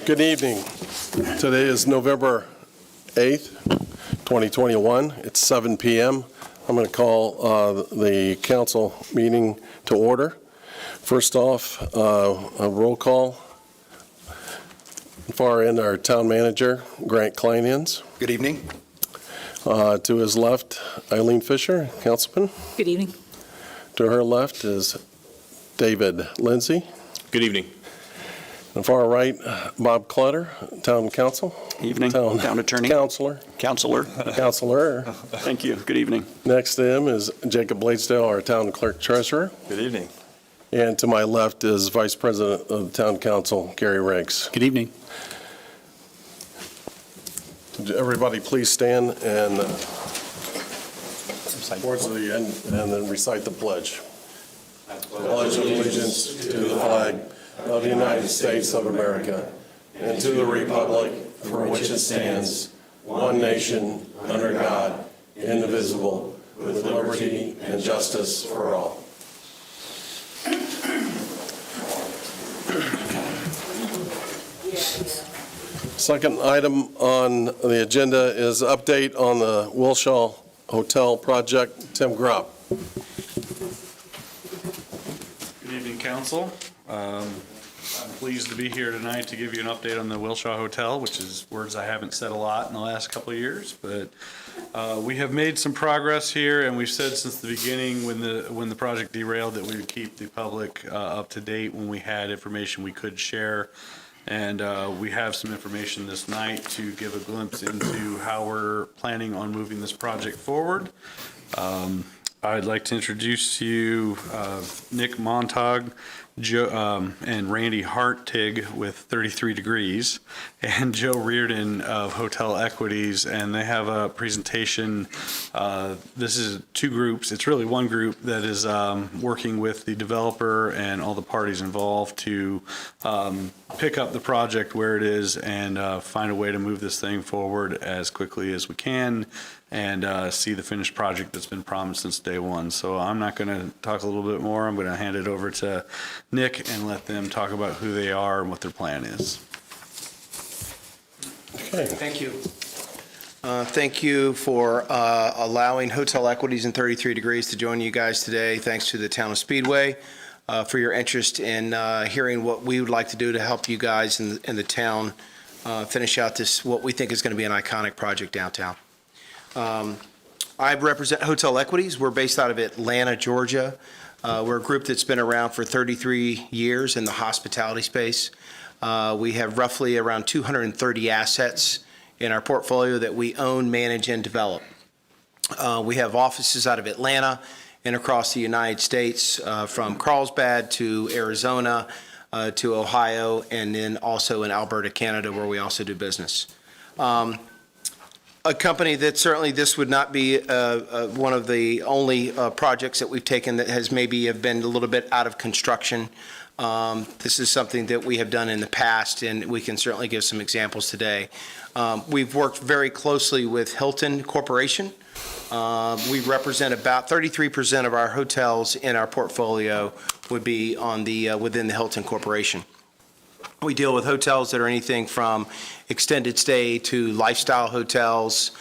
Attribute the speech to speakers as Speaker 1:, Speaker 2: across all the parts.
Speaker 1: Good evening. Today is November 8th, 2021. It's 7 p.m. I'm going to call the council meeting to order. First off, a roll call. Far end, our town manager, Grant Kleinians.
Speaker 2: Good evening.
Speaker 1: To his left, Eileen Fisher, councilman.
Speaker 3: Good evening.
Speaker 1: To her left is David Lindsay.
Speaker 4: Good evening.
Speaker 1: And far right, Bob Clutter, town council.
Speaker 2: Evening. Town attorney.
Speaker 1: Counselor.
Speaker 2: Counselor.
Speaker 1: Counselor.
Speaker 2: Thank you. Good evening.
Speaker 1: Next to him is Jacob Bladesdale, our town clerk treasurer.
Speaker 4: Good evening.
Speaker 1: And to my left is Vice President of the Town Council, Gary Riggs.
Speaker 2: Good evening.
Speaker 1: Everybody please stand and towards the end and then recite the pledge. I pledge allegiance to the flag of the United States of America and to the republic for which it stands, one nation, under God, indivisible, with liberty and justice for all. Second item on the agenda is update on the Wilshaw Hotel project. Tim Grupp.
Speaker 5: Good evening, council. I'm pleased to be here tonight to give you an update on the Wilshaw Hotel, which is words I haven't said a lot in the last couple of years, but we have made some progress here, and we've said since the beginning when the project derailed that we would keep the public up to date when we had information we could share. And we have some information this night to give a glimpse into how we're planning on moving this project forward. I'd like to introduce to you Nick Montag, and Randy Hartig with 33 Degrees, and Joe Reardon of Hotel Equities, and they have a presentation. This is two groups. It's really one group that is working with the developer and all the parties involved to pick up the project where it is and find a way to move this thing forward as quickly as we can and see the finished project that's been promised since day one. So I'm not going to talk a little bit more. I'm going to hand it over to Nick and let them talk about who they are and what their plan is.
Speaker 1: Okay.
Speaker 6: Thank you. Thank you for allowing Hotel Equities and 33 Degrees to join you guys today. Thanks to the town of Speedway for your interest in hearing what we would like to do to help you guys in the town finish out this, what we think is going to be an iconic project downtown. I represent Hotel Equities. We're based out of Atlanta, Georgia. We're a group that's been around for 33 years in the hospitality space. We have roughly around 230 assets in our portfolio that we own, manage, and develop. We have offices out of Atlanta and across the United States, from Carlsbad to Arizona to Ohio, and then also in Alberta, Canada, where we also do business. A company that certainly this would not be one of the only projects that we've taken that has maybe have been a little bit out of construction. This is something that we have done in the past, and we can certainly give some examples today. We've worked very closely with Hilton Corporation. We represent about 33% of our hotels in our portfolio would be on the within the Hilton Corporation. We deal with hotels that are anything from extended stay to lifestyle hotels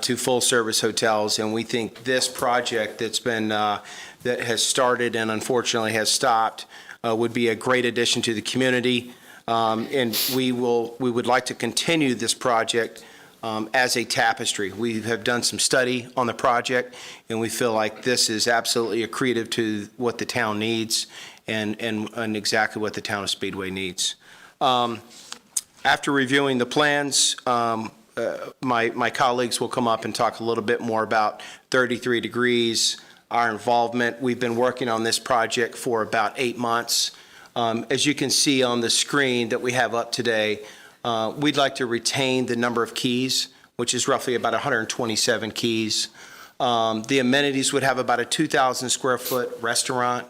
Speaker 6: to full service hotels, and we think this project that's been that has started and unfortunately has stopped would be a great addition to the community, and we would like to continue this project as a tapestry. We have done some study on the project, and we feel like this is absolutely accretive to what the town needs and exactly what the town of Speedway needs. After reviewing the plans, my colleagues will come up and talk a little bit more about 33 Degrees, our involvement. We've been working on this project for about 8 months. As you can see on the screen that we have up today, we'd like to retain the number of keys, which is roughly about 127 keys. The amenities would have about a 2,000 square foot restaurant.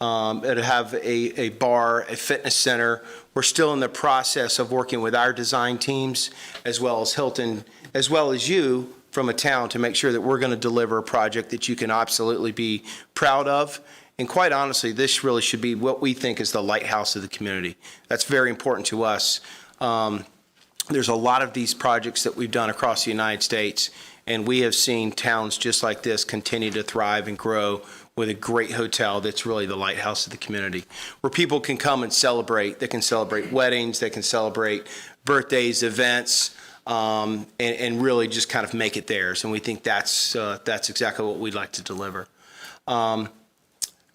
Speaker 6: It'd have a bar, a fitness center. We're still in the process of working with our design teams, as well as Hilton, as well as you from a town, to make sure that we're going to deliver a project that you can absolutely be proud of. And quite honestly, this really should be what we think is the lighthouse of the community. That's very important to us. There's a lot of these projects that we've done across the United States, and we have seen towns just like this continue to thrive and grow with a great hotel that's really the lighthouse of the community, where people can come and celebrate. They can celebrate weddings, they can celebrate birthdays, events, and really just kind of make it theirs. And we think that's exactly what we'd like to deliver.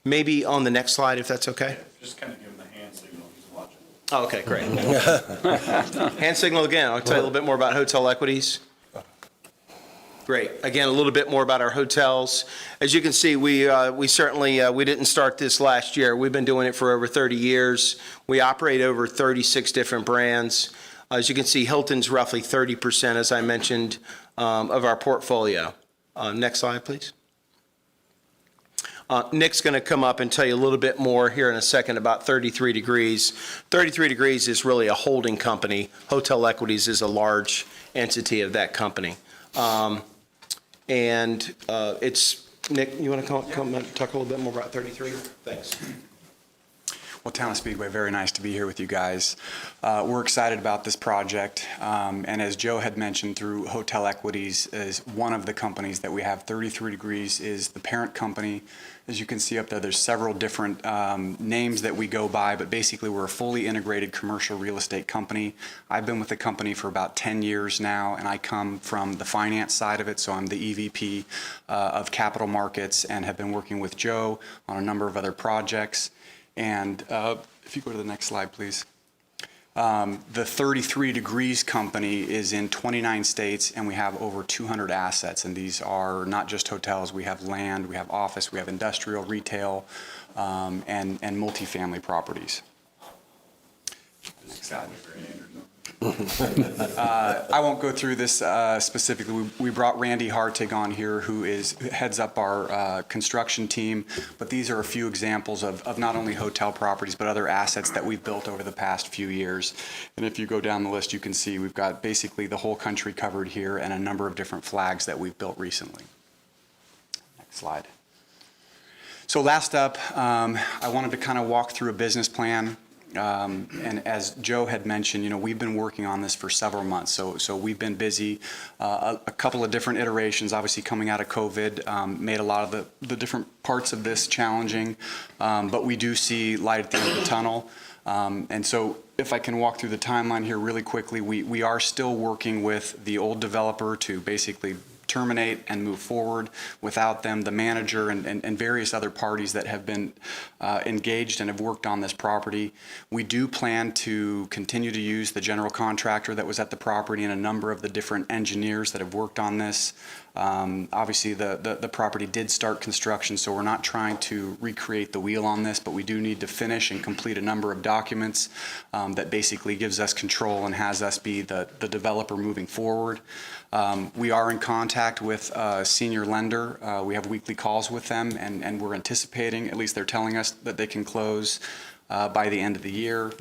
Speaker 6: Maybe on the next slide, if that's okay.
Speaker 5: Just kind of give him the hand signal, he's watching.
Speaker 6: Oh, okay, great. Hand signal again. I'll tell you a little bit more about hotel equities. Great. Again, a little bit more about our hotels. As you can see, we certainly we didn't start this last year. We've been doing it for over 30 years. We operate over 36 different brands. As you can see, Hilton's roughly 30%, as I mentioned, of our portfolio. Next slide, please. Nick's going to come up and tell you a little bit more here in a second about 33 Degrees. 33 Degrees is really a holding company. Hotel Equities is a large entity of that company. It's, Nick, you want to come and talk a little bit more about 33? Thanks.
Speaker 3: Well, Town of Speedway, very nice to be here with you guys. We're excited about this project, and as Joe had mentioned, through Hotel Equities is one of the companies that we have. 33 Degrees is the parent company. As you can see up there, there's several different names that we go by, but basically we're a fully integrated commercial real estate company. I've been with the company for about 10 years now, and I come from the finance side of it, so I'm the EVP of capital markets and have been working with Joe on a number of other projects. And if you go to the next slide, please. The 33 Degrees company is in 29 states, and we have over 200 assets. And these are not just hotels. We have land, we have office, we have industrial, retail, and multifamily properties. Next slide. I won't go through this specifically. We brought Randy Hartig on here, who heads up our construction team, but these are a few examples of not only hotel properties, but other assets that we've built over the past few years. And if you go down the list, you can see we've got basically the whole country covered here and a number of different flags that we've built recently. Next slide. So last up, I wanted to kind of walk through a business plan. And as Joe had mentioned, we've been working on this for several months. So we've been busy. A couple of different iterations, obviously coming out of COVID, made a lot of the different parts of this challenging. But we do see light at the end of the tunnel. And so if I can walk through the timeline here really quickly, we are still working with the old developer to basically terminate and move forward. Without them, the manager and various other parties that have been engaged and have worked on this property. We do plan to continue to use the general contractor that was at the property and a number of the different engineers that have worked on this. Obviously, the property did start construction, so we're not trying to recreate the wheel on this, but we do need to finish and complete a number of documents that basically gives us control and has us be the developer moving forward. We are in contact with a senior lender. We have weekly calls with them, and we're anticipating, at least they're telling us, that they can close by the end of the year.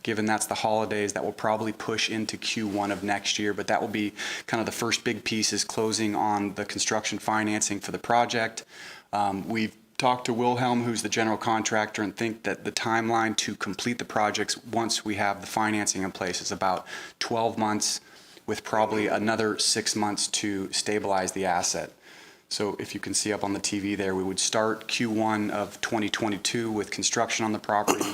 Speaker 3: Given that's the holidays, that will probably push into Q1 of next year, but that will be kind of the first big piece, is closing on the construction financing for the project. We've talked to Wilhelm, who's the general contractor, and think that the timeline to complete the projects once we have the financing in place is about 12 months, with probably another 6 months to stabilize the asset. So if you can see up on the TV there, we would start Q1 of 2022 with construction on the property.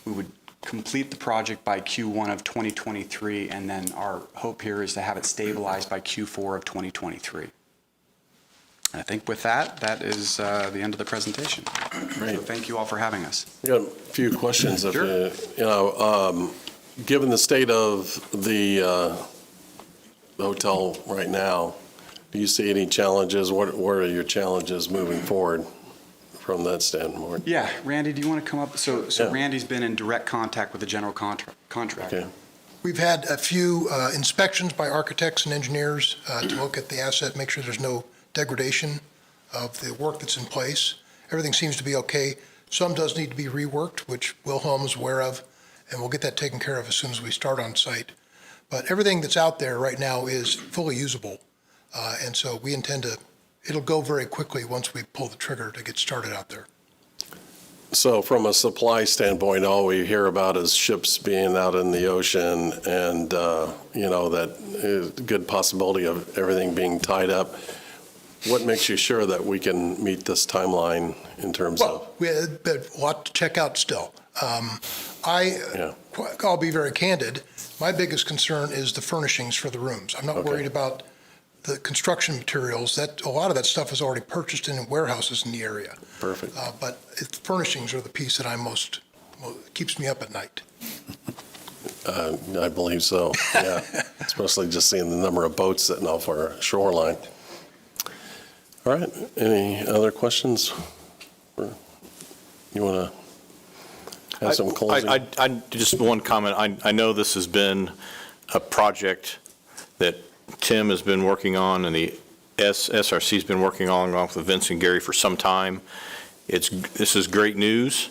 Speaker 3: We would complete the project by Q1 of 2023, and then our hope here is to have it stabilized by Q4 of 2023. I think with that is the end of the presentation.
Speaker 1: Great.
Speaker 3: So thank you all for having us.
Speaker 1: I got a few questions.
Speaker 3: Sure.
Speaker 1: Given the state of the hotel right now, do you see any challenges? What are your challenges moving forward from that standpoint?
Speaker 3: Yeah, Randy, do you want to come up? So
Speaker 1: Yeah.
Speaker 3: Randy's been in direct contact with the general contractor.
Speaker 1: Okay.
Speaker 4: We've had a few inspections by architects and engineers to look at the asset, make sure there's no degradation of the work that's in place. Everything seems to be okay. Some does need to be reworked, which Wilhelm is aware of, and we'll get that taken care of as soon as we start on site. But everything that's out there right now is fully usable. And so we intend to, it'll go very quickly once we pull the trigger to get started out there.
Speaker 1: So from a supply standpoint, all we hear about is ships being out in the ocean and, that is a good possibility of everything being tied up. What makes you sure that we can meet this timeline in terms of?
Speaker 4: Well, we had a lot to check out still.
Speaker 1: Yeah.
Speaker 4: I'll be very candid. My biggest concern is the furnishings for the rooms. I'm not
Speaker 1: Okay.
Speaker 4: worried about the construction materials. A lot of that stuff is already purchased in warehouses in the area.
Speaker 1: Perfect.
Speaker 4: But furnishings are the piece that keeps me up at night.
Speaker 1: I believe so, yeah. Especially just seeing the number of boats sitting off our shoreline. All right, any other questions? You want to have some closing?
Speaker 7: I just one comment. I know this has been a project that Tim has been working on and the SRC's been working on with Vince and Gary for some time. This is great news.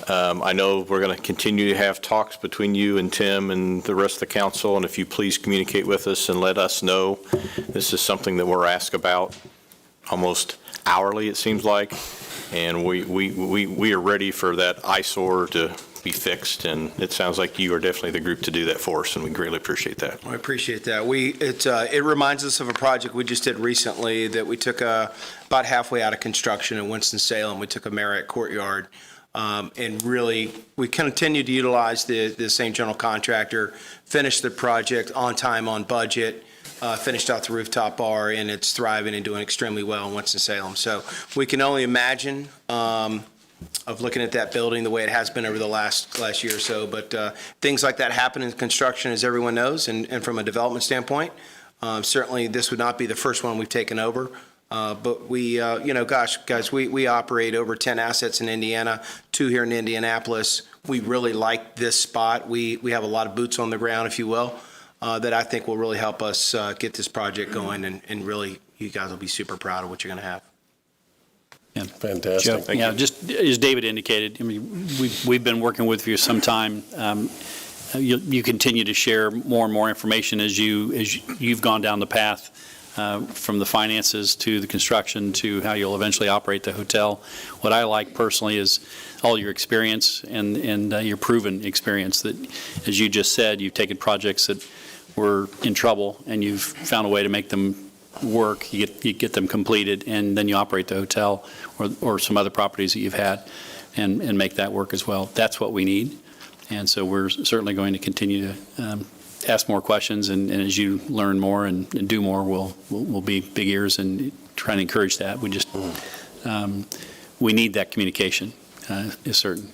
Speaker 7: I know we're going to continue to have talks between you and Tim and the rest of the council, and if you please communicate with us and let us know. This is something that we're asked about almost hourly, it seems like, and we are ready for that eyesore to be fixed, and it sounds like you are definitely the group to do that for us, and we greatly appreciate that.
Speaker 6: I appreciate that. It reminds us of a project we just did recently that we took about halfway out of construction in Winston-Salem. We took a Marriott Courtyard, and really, we continued to utilize the same general contractor, finished the project on time, on budget, finished out the rooftop bar, and it's thriving and doing extremely well in Winston-Salem. So we can only imagine of looking at that building the way it has been over the last year or so. But things like that happen in construction, as everyone knows, and from a development standpoint. Certainly, this would not be the first one we've taken over. But we, guys, we operate over 10 assets in Indiana, 2 here in Indianapolis. We really like this spot. We have a lot of boots on the ground, if you will, that I think will really help us get this project going. And really, you guys will be super proud of what you're going to have.
Speaker 1: Fantastic.
Speaker 2: Yeah, just as David indicated, I mean, we've been working with you some time. You continue to share more and more information as you've gone down the path, from the finances to the construction to how you'll eventually operate the hotel. What I like personally is all your experience and your proven experience that, as you just said, you've taken projects that were in trouble and you've found a way to make them work, you get them completed, and then you operate the hotel or some other properties that you've had and make that work as well. That's what we need. And so we're certainly going to continue to ask more questions, and as you learn more and do more, we'll be big ears and try to encourage that. We just, we need that communication, is certain.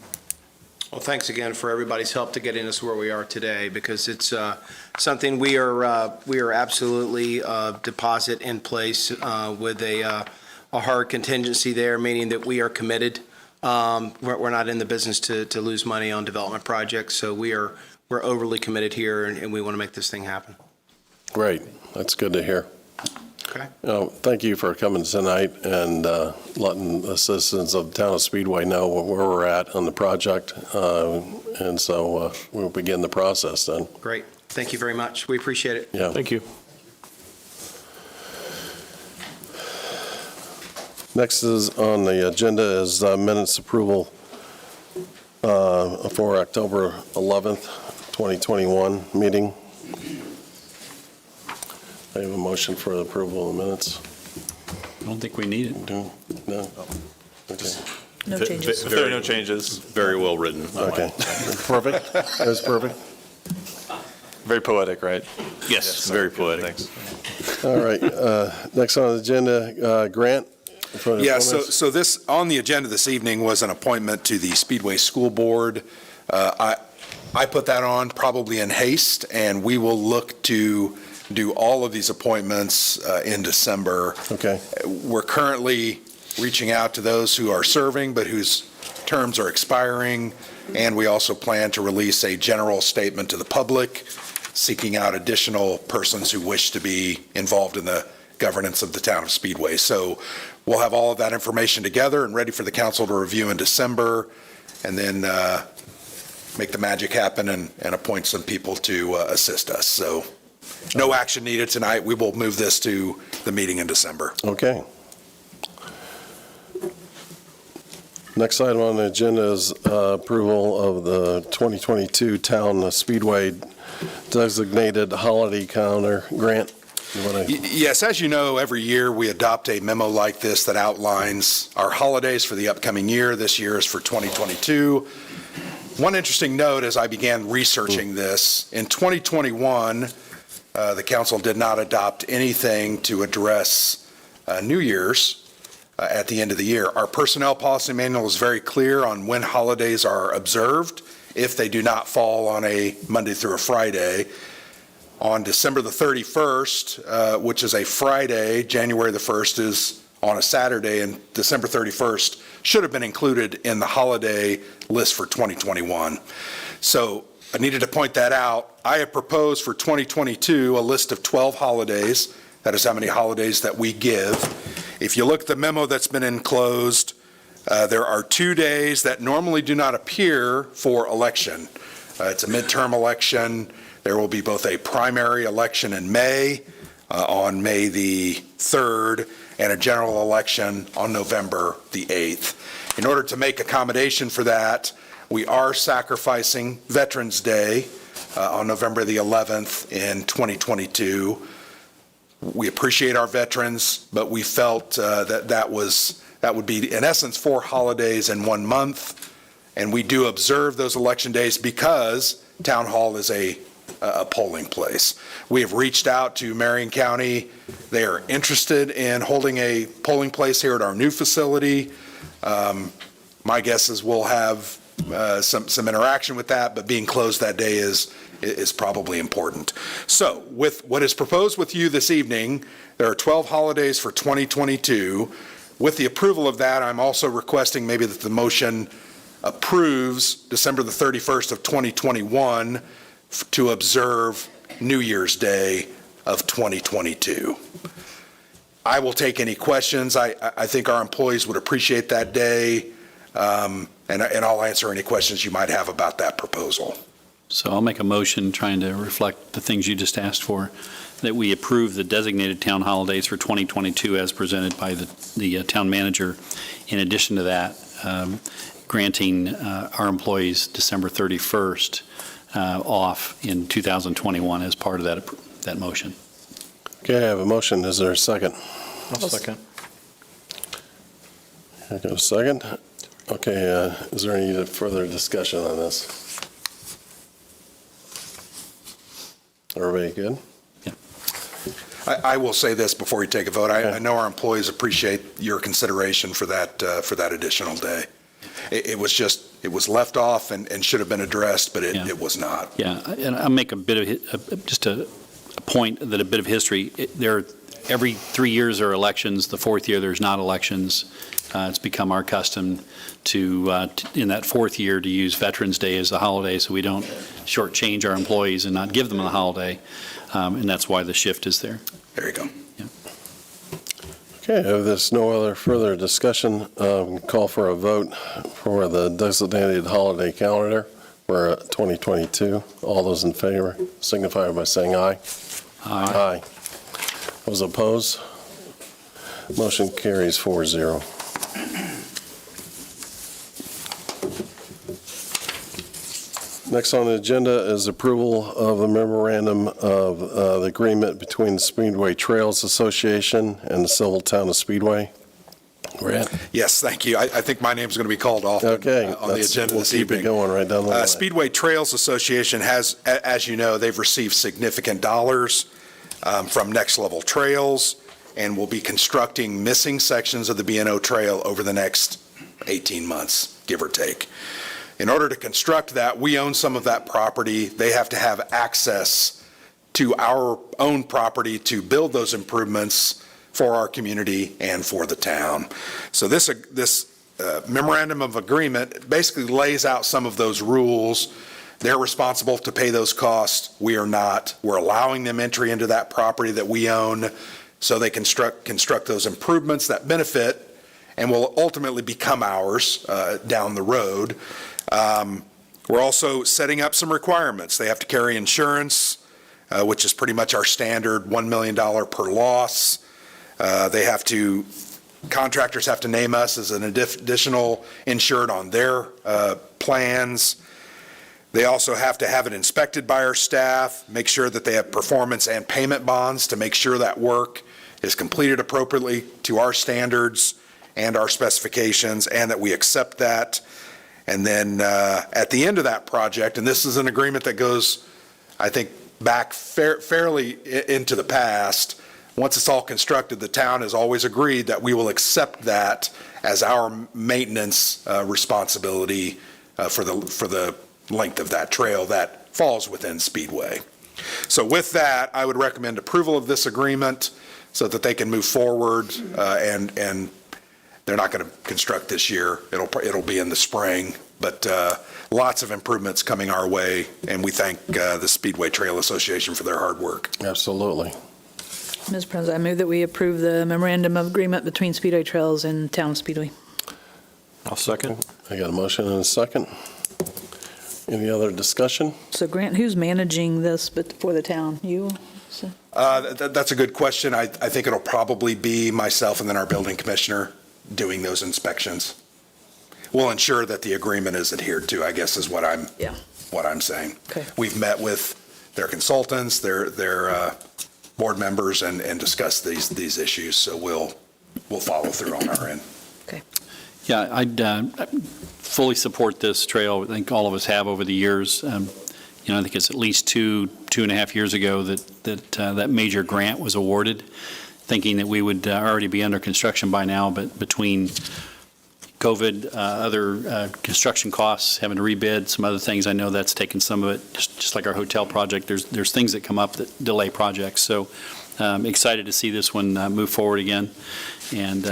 Speaker 6: Well, thanks again for everybody's help to getting us where we are today, because it's something we are absolutely deposit in place with a hard contingency there, meaning that we are committed. We're not in the business to lose money on development projects, so we're overly committed here, and we want to make this thing happen.
Speaker 1: Great, that's good to hear.
Speaker 6: Okay.
Speaker 1: Thank you for coming tonight and letting the citizens of the town of Speedway know where we're at on the project. And so we'll begin the process then.
Speaker 6: Great. Thank you very much. We appreciate it.
Speaker 1: Yeah.
Speaker 7: Thank you.
Speaker 1: Next is on the agenda is minutes approval for October 11th, 2021 meeting. I have a motion for the approval of the minutes.
Speaker 2: I don't think we need it.
Speaker 1: No? Okay.
Speaker 8: No changes.
Speaker 7: If there are no changes, very well written.
Speaker 1: Okay. Perfect. That was perfect.
Speaker 9: Very poetic, right?
Speaker 7: Yes, very poetic.
Speaker 9: Thanks.
Speaker 1: All right. Next on the agenda, Grant. for the
Speaker 10: Yeah,
Speaker 1: appointments.
Speaker 10: so this, on the agenda this evening was an appointment to the Speedway School Board. I put that on probably in haste, and we will look to do all of these appointments in December.
Speaker 1: Okay.
Speaker 10: We're currently reaching out to those who are serving but whose terms are expiring, and we also plan to release a general statement to the public seeking out additional persons who wish to be involved in the governance of the town of Speedway. So we'll have all of that information together and ready for the council to review in December, and then make the magic happen and appoint some people to assist us. So no action needed tonight. We will move this to the meeting in December.
Speaker 1: Okay. Next item on the agenda is approval of the 2022 Town Speedway Designated Holiday Calendar Grant.
Speaker 10: Yes, as you know, every year we adopt a memo like this that outlines our holidays for the upcoming year. This year is for 2022. One interesting note as I began researching this, in 2021, the council did not adopt anything to address New Year's at the end of the year. Our personnel policy manual is very clear on when holidays are observed if they do not fall on a Monday through a Friday. On December the 31st, which is a Friday, January the 1st is on a Saturday, and December 31st should have been included in the holiday list for 2021. So I needed to point that out. I have proposed for 2022 a list of 12 holidays. That is how many holidays that we give. If you look at the memo that's been enclosed, there are 2 days that normally do not appear for election. It's a midterm election. There will be both a primary election in May, on May the 3rd, and a general election on November the 8th. In order to make accommodation for that, we are sacrificing Veterans Day on November the 11th in 2022. We appreciate our veterans, but we felt that would be, in essence, 4 holidays in 1 month. And we do observe those election days because Town Hall is a polling place. We have reached out to Marion County. They are interested in holding a polling place here at our new facility. My guess is we'll have some interaction with that, but being closed that day is probably important. So with what is proposed with you this evening, there are 12 holidays for 2022. With the approval of that, I'm also requesting maybe that the motion approves December the 31st of 2021 to observe New Year's Day of 2022. I will take any questions. I think our employees would appreciate that day, and I'll answer any questions you might have about that proposal.
Speaker 2: So I'll make a motion trying to reflect the things you just asked for, that we approve the designated town holidays for 2022 as presented by the town manager. In addition to that, granting our employees December 31st off in 2021 as part of that motion.
Speaker 1: Okay, I have a motion. Is there a second?
Speaker 9: I'll second.
Speaker 1: I got a second. Okay, is there any further discussion on this? Everybody good?
Speaker 2: Yeah.
Speaker 10: I will say this before you take a vote. I know our employees appreciate your consideration for that additional day. It was left off and should have been addressed, but it was not.
Speaker 2: Yeah, and I'll make a bit of, just a point that a bit of history. Every 3 years are elections. The 4th year there's not elections. It's become our custom to in that 4th year to use Veterans Day as a holiday so we don't shortchange our employees and not give them a holiday. And that's why the shift is there.
Speaker 10: There you go.
Speaker 2: Yeah.
Speaker 1: Okay, if there's no other further discussion, call for a vote for the designated holiday calendar for 2022. All those in favor signify by saying aye. Aye. Those opposed? Motion carries 4-0. Next on the agenda is approval of the memorandum of the agreement between the Speedway Trails Association and the Civil Town of Speedway. Grant?
Speaker 10: Yes, thank you. I think my name's going to be called off on the agenda this evening.
Speaker 1: We'll keep it going right down the line.
Speaker 10: Speedway Trails Association has, as you know, they've received significant dollars from Next Level Trails and will be constructing missing sections of the B&O Trail over the next 18 months, give or take. In order to construct that, we own some of that property. They have to have access to our own property to build those improvements for our community and for the town. So this memorandum of agreement basically lays out some of those rules. They're responsible to pay those costs. We are not. We're allowing them entry into that property that we own so they construct those improvements that benefit and will ultimately become ours down the road. We're also setting up some requirements. They have to carry insurance, which is pretty much our standard $1 million per loss. They have to Contractors have to name us as an additional insured on their plans. They also have to have it inspected by our staff, make sure that they have performance and payment bonds to make sure that work is completed appropriately to our standards and our specifications, and that we accept that. And then at the end of that project, and this is an agreement that goes, I think, back fairly into the past, once it's all constructed, the town has always agreed that we will accept that as our maintenance responsibility for the length of that trail that falls within Speedway. So with that, I would recommend approval of this agreement so that they can move forward, and they're not going to construct this year. It'll be in the spring, but lots of improvements coming our way, and we thank the Speedway Trail Association for their hard work.
Speaker 1: Absolutely.
Speaker 8: Mr. President, I move that we approve the memorandum of agreement between Speedway Trails and Town of Speedway.
Speaker 9: I'll second.
Speaker 1: I got a motion and a second. Any other discussion?
Speaker 8: So Grant, who's managing this for the town? You? So-
Speaker 10: That's a good question. I think it'll probably be myself and then our building commissioner doing those inspections. We'll ensure that the agreement is adhered to, I guess, is what I'm saying.
Speaker 8: Okay.
Speaker 10: We've met with their consultants, their board members, and discussed these issues, so we'll follow through on our end.
Speaker 8: Okay.
Speaker 2: Yeah, I'd fully support this trail. I think all of us have over the years. I think it's at least 2.5 years ago that major grant was awarded, thinking that we would already be under construction by now, but between COVID, other construction costs, having to rebid, some other things, I know that's taken some of it, just like our hotel project. There's things that come up that delay projects. So excited to see this one move forward again, and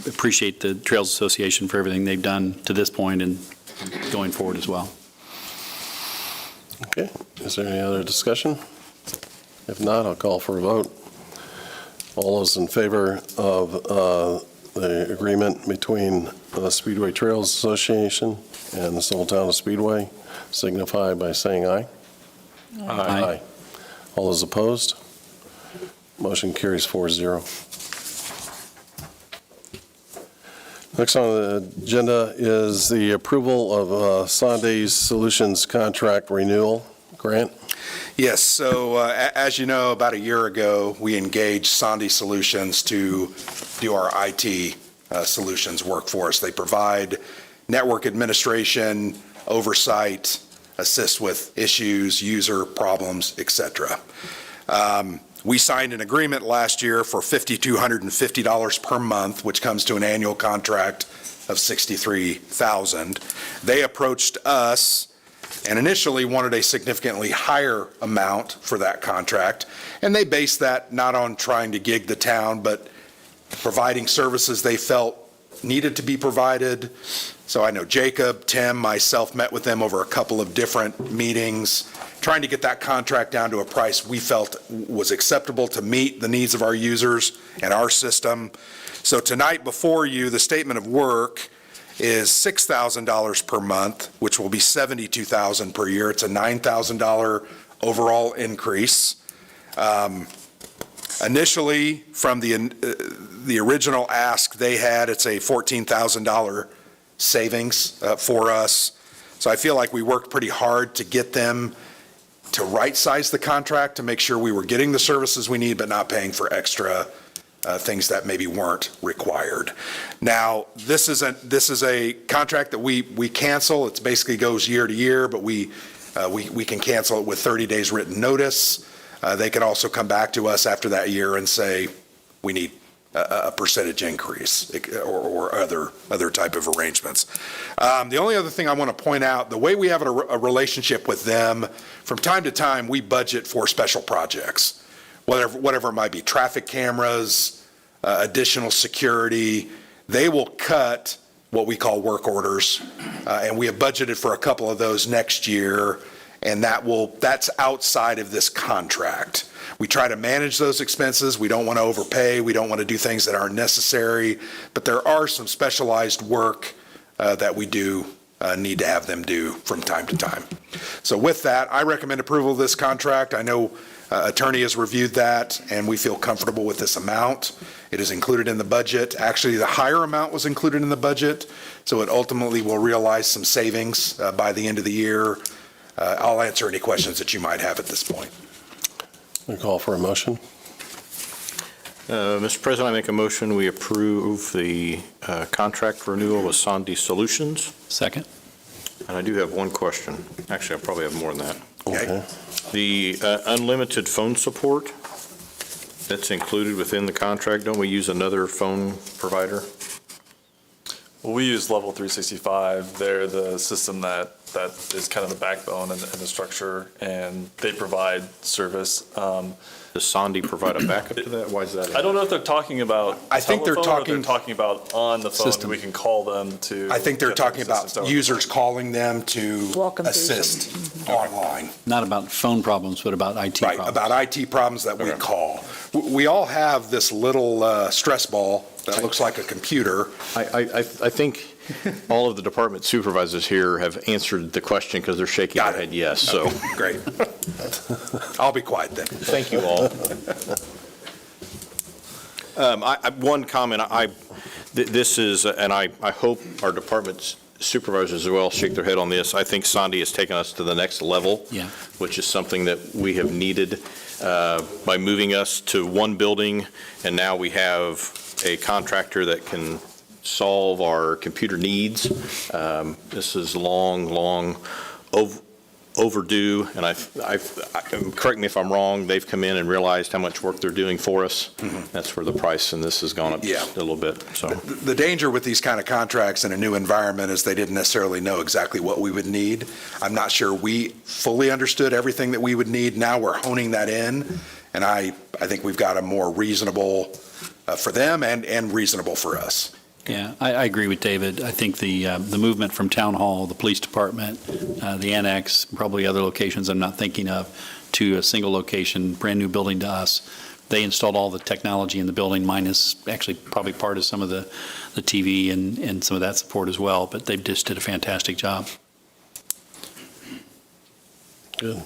Speaker 2: appreciate the Trails Association for everything they've done to this point and going forward as well.
Speaker 1: Okay, is there any other discussion? If not, I'll call for a vote. All those in favor of the agreement between the Speedway Trails Association and the Small Town of Speedway signify by saying aye.
Speaker 2: Aye.
Speaker 1: All those opposed? Motion carries 4-0. Next on the agenda is the approval of Sondes Solutions contract renewal. Grant?
Speaker 10: Yes, so as you know, about a year ago, we engaged Sondes Solutions to do our IT solutions work for us. They provide network administration, oversight, assist with issues, user problems, etc. We signed an agreement last year for $5,250 per month, which comes to an annual contract of $63,000. They approached us and initially wanted a significantly higher amount for that contract, and they based that not on trying to gig the town, but providing services they felt needed to be provided. So I know Jacob, Tim, myself met with them over a couple of different meetings, trying to get that contract down to a price we felt was acceptable to meet the needs of our users and our system. So tonight before you, the statement of work is $6,000 per month, which will be $72,000 per year. It's a $9,000 overall increase. Initially, from the original ask they had, it's a $14,000 savings for us. So I feel like we worked pretty hard to get them to right-size the contract to make sure we were getting the services we need, but not paying for extra things that maybe weren't required. Now, this is a contract that we cancel. It basically goes year to year, but we can cancel it with 30 days written notice. They can also come back to us after that year and say, we need a percentage increase or other type of arrangements. The only other thing I want to point out, the way we have a relationship with them, from time to time, we budget for special projects. Whatever it might be, traffic cameras, additional security, they will cut what we call work orders, and we have budgeted for a couple of those next year, and that's outside of this contract. We try to manage those expenses. We don't want to overpay. We don't want to do things that aren't necessary, but there are some specialized work that we do need to have them do from time to time. So with that, I recommend approval of this contract. I know Attorney has reviewed that, and we feel comfortable with this amount. It is included in the budget. Actually, the higher amount was included in the budget, so it ultimately will realize some savings by the end of the year. I'll answer any questions that you might have at this point.
Speaker 1: I call for a motion.
Speaker 7: Mr. President, I make a motion, we approve the contract renewal with Sandy Solutions.
Speaker 2: Second.
Speaker 7: And I do have one question. Actually, I probably have more than that.
Speaker 10: Okay.
Speaker 7: The unlimited phone support, that's included within the contract. Don't we use another phone provider?
Speaker 9: Well, we use Level 365. They're the system that is kind of the backbone and the structure, and they provide service.
Speaker 7: Does Sandy provide a backup to that? Why is that?
Speaker 9: I don't know if they're talking about
Speaker 10: I think they're
Speaker 9: telephone or
Speaker 10: talking-
Speaker 9: they're talking about on the phone.
Speaker 2: System.
Speaker 9: We can call them to.
Speaker 10: I think they're
Speaker 9: get their
Speaker 10: talking about
Speaker 9: assistance.
Speaker 10: users calling them to
Speaker 8: Walk 'em through
Speaker 10: assist online.
Speaker 2: Not about phone problems, but about IT
Speaker 10: Right,
Speaker 2: problems.
Speaker 10: about IT problems that we call. We all have this little stress ball that looks like a computer.
Speaker 7: I think all of the department supervisors here have answered the question because they're shaking
Speaker 10: Got
Speaker 7: their
Speaker 10: it.
Speaker 7: head yes. So
Speaker 10: Great. I'll be quiet then.
Speaker 7: thank you all. One comment, this is, and I hope our department supervisors as well shake their head on this. I think Sandy has taken us to the next level,
Speaker 2: Yeah.
Speaker 7: which is something that we have needed by moving us to one building, and now we have a contractor that can solve our computer needs. This is long overdue, and correct me if I'm wrong, they've come in and realized how much work they're doing for us. That's where the price in this has gone up just a little bit, so.
Speaker 10: The danger with these kind of contracts in a new environment is they didn't necessarily know exactly what we would need. I'm not sure we fully understood everything that we would need. Now we're honing that in, and I think we've got a more reasonable for them and reasonable for us.
Speaker 2: Yeah, I agree with David. I think the movement from Town Hall, the police department, the annex, probably other locations I'm not thinking of, to a single location, brand-new building to us. They installed all the technology in the building, minus actually probably part of some of the TV and some of that support as well, but they just did a fantastic job.
Speaker 1: Good.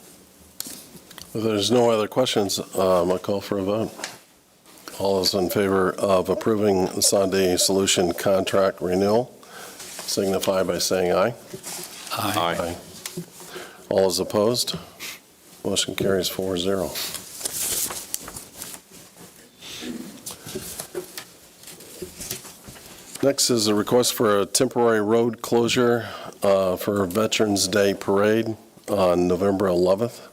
Speaker 1: If there's no other questions, I call for a vote. All those in favor of approving the Sandy Solution contract renewal signify by saying aye.
Speaker 2: Aye.
Speaker 1: All those opposed? Motion carries 4-0. Next is a request for a temporary road closure for Veterans Day Parade on November 11th,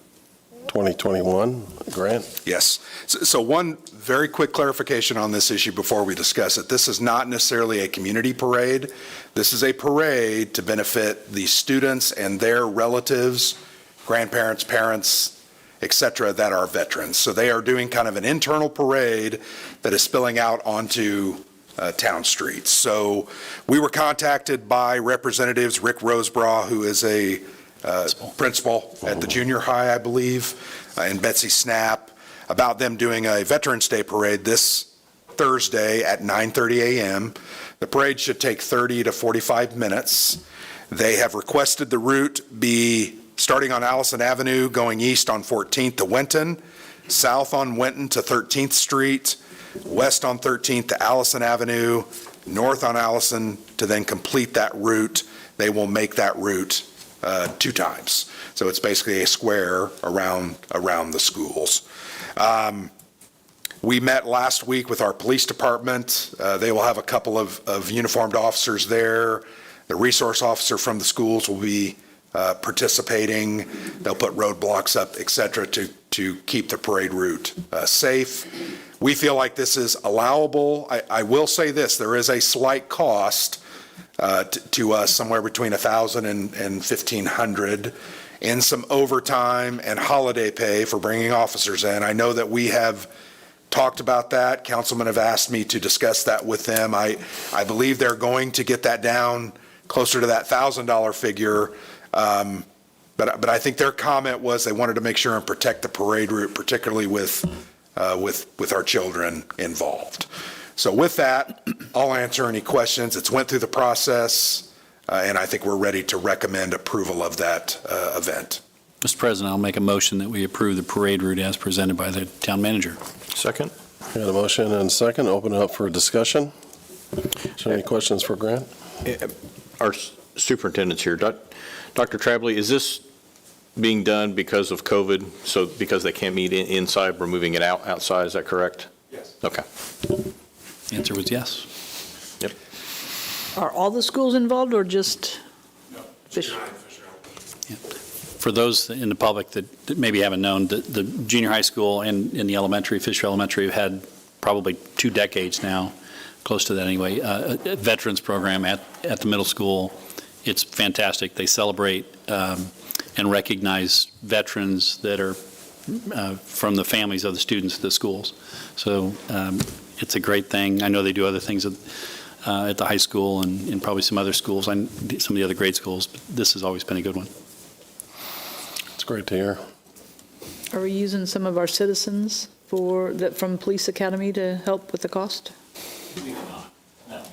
Speaker 1: 2021. Grant?
Speaker 10: Yes. So one very quick clarification on this issue before we discuss it. This is not necessarily a community parade. This is a parade to benefit the students and their relatives, grandparents, parents, et cetera, that are veterans. So they are doing kind of an internal parade that is spilling out onto town streets. So we were contacted by representatives, Rick Rosebrough, who is a principal at the junior high, I believe, and Betsy Snap, about them doing a Veterans Day parade this Thursday at 9:30 a.m. The parade should take 30 to 45 minutes. They have requested the route be starting on Allison Avenue, going east on 14th to Wenton, south on Wenton to 13th Street, west on 13th to Allison Avenue, north on Allison, to then complete that route. They will make that route 2 times. So it's basically a square around the schools. We met last week with our police department. They will have a couple of uniformed officers there. The resource officer from the schools will be participating. They'll put roadblocks up, et cetera, to keep the parade route safe. We feel like this is allowable. I will say this, there is a slight cost to us, somewhere between $1,000 and $1,500, in some overtime and holiday pay for bringing officers in. I know that we have talked about that. Councilmen have asked me to discuss that with them. I believe they're going to get that down closer to that $1,000 figure. But I think their comment was they wanted to make sure and protect the parade route, particularly with our children involved. So with that, I'll answer any questions. It's went through the process, and I think we're ready to recommend approval of that event.
Speaker 2: Mr. President, I'll make a motion that we approve the parade route as presented by the town manager.
Speaker 7: Second?
Speaker 1: Got a motion and a second. Open it up for discussion. Is there any questions for Grant?
Speaker 7: Our superintendent's here. Dr. Trabley, is this being done because of COVID? So because they can't meet inside, we're moving it outside, is that correct?
Speaker 3: Yes.
Speaker 7: Okay.
Speaker 2: The answer was yes.
Speaker 8: Are all the schools involved or just? Fish?
Speaker 2: For those in the public that maybe haven't known, the junior high school and in the elementary, Fisher Elementary, have had probably 2 decades now, close to that anyway, a veterans program at the middle school. It's fantastic. They celebrate and recognize veterans that are from the families of the students at the schools. So it's a great thing. I know they do other things at the high school and probably some other schools, and some of the other grade schools, but this has always been a good one.
Speaker 1: It's great to hear.
Speaker 8: Are we using some of our citizens from Police Academy to help with the cost?
Speaker 2: We do not, no.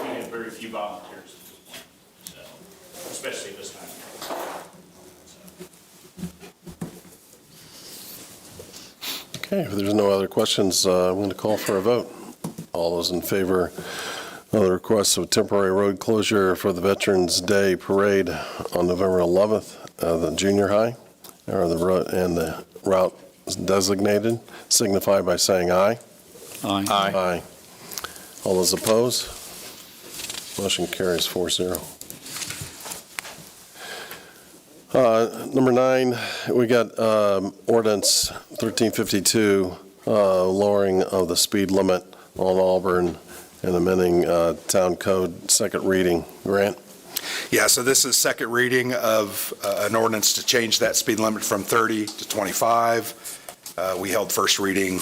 Speaker 2: We have very few volunteers, so, especially this time.
Speaker 1: Okay, if there's no other questions, I'm going to call for a vote. All those in favor of the request of temporary road closure for the Veterans Day Parade on November 11th, the junior high, and the route designated, signify by saying aye.
Speaker 2: Aye.
Speaker 1: Aye. All those opposed? Motion carries 4-0. Number 9, we got ordinance 1352, lowering of the speed limit on Auburn and amending town code, second reading. Grant?
Speaker 10: Yeah, so this is second reading of an ordinance to change that speed limit from 30 to 25. We held first reading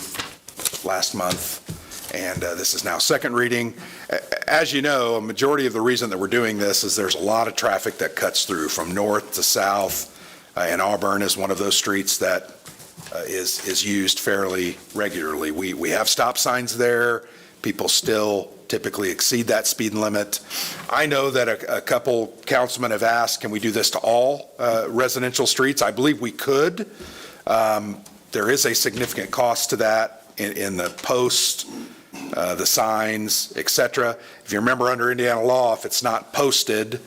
Speaker 10: last month, and this is now second reading. As you know, a majority of the reason that we're doing this is there's a lot of traffic that cuts through from north to south, and Auburn is one of those streets that is used fairly regularly. We have stop signs there. People still typically exceed that speed limit. I know that a couple councilmen have asked, can we do this to all residential streets? I believe we could. There is a significant cost to that in the post, the signs, et cetera. If you remember, under Indiana law, if it's not posted,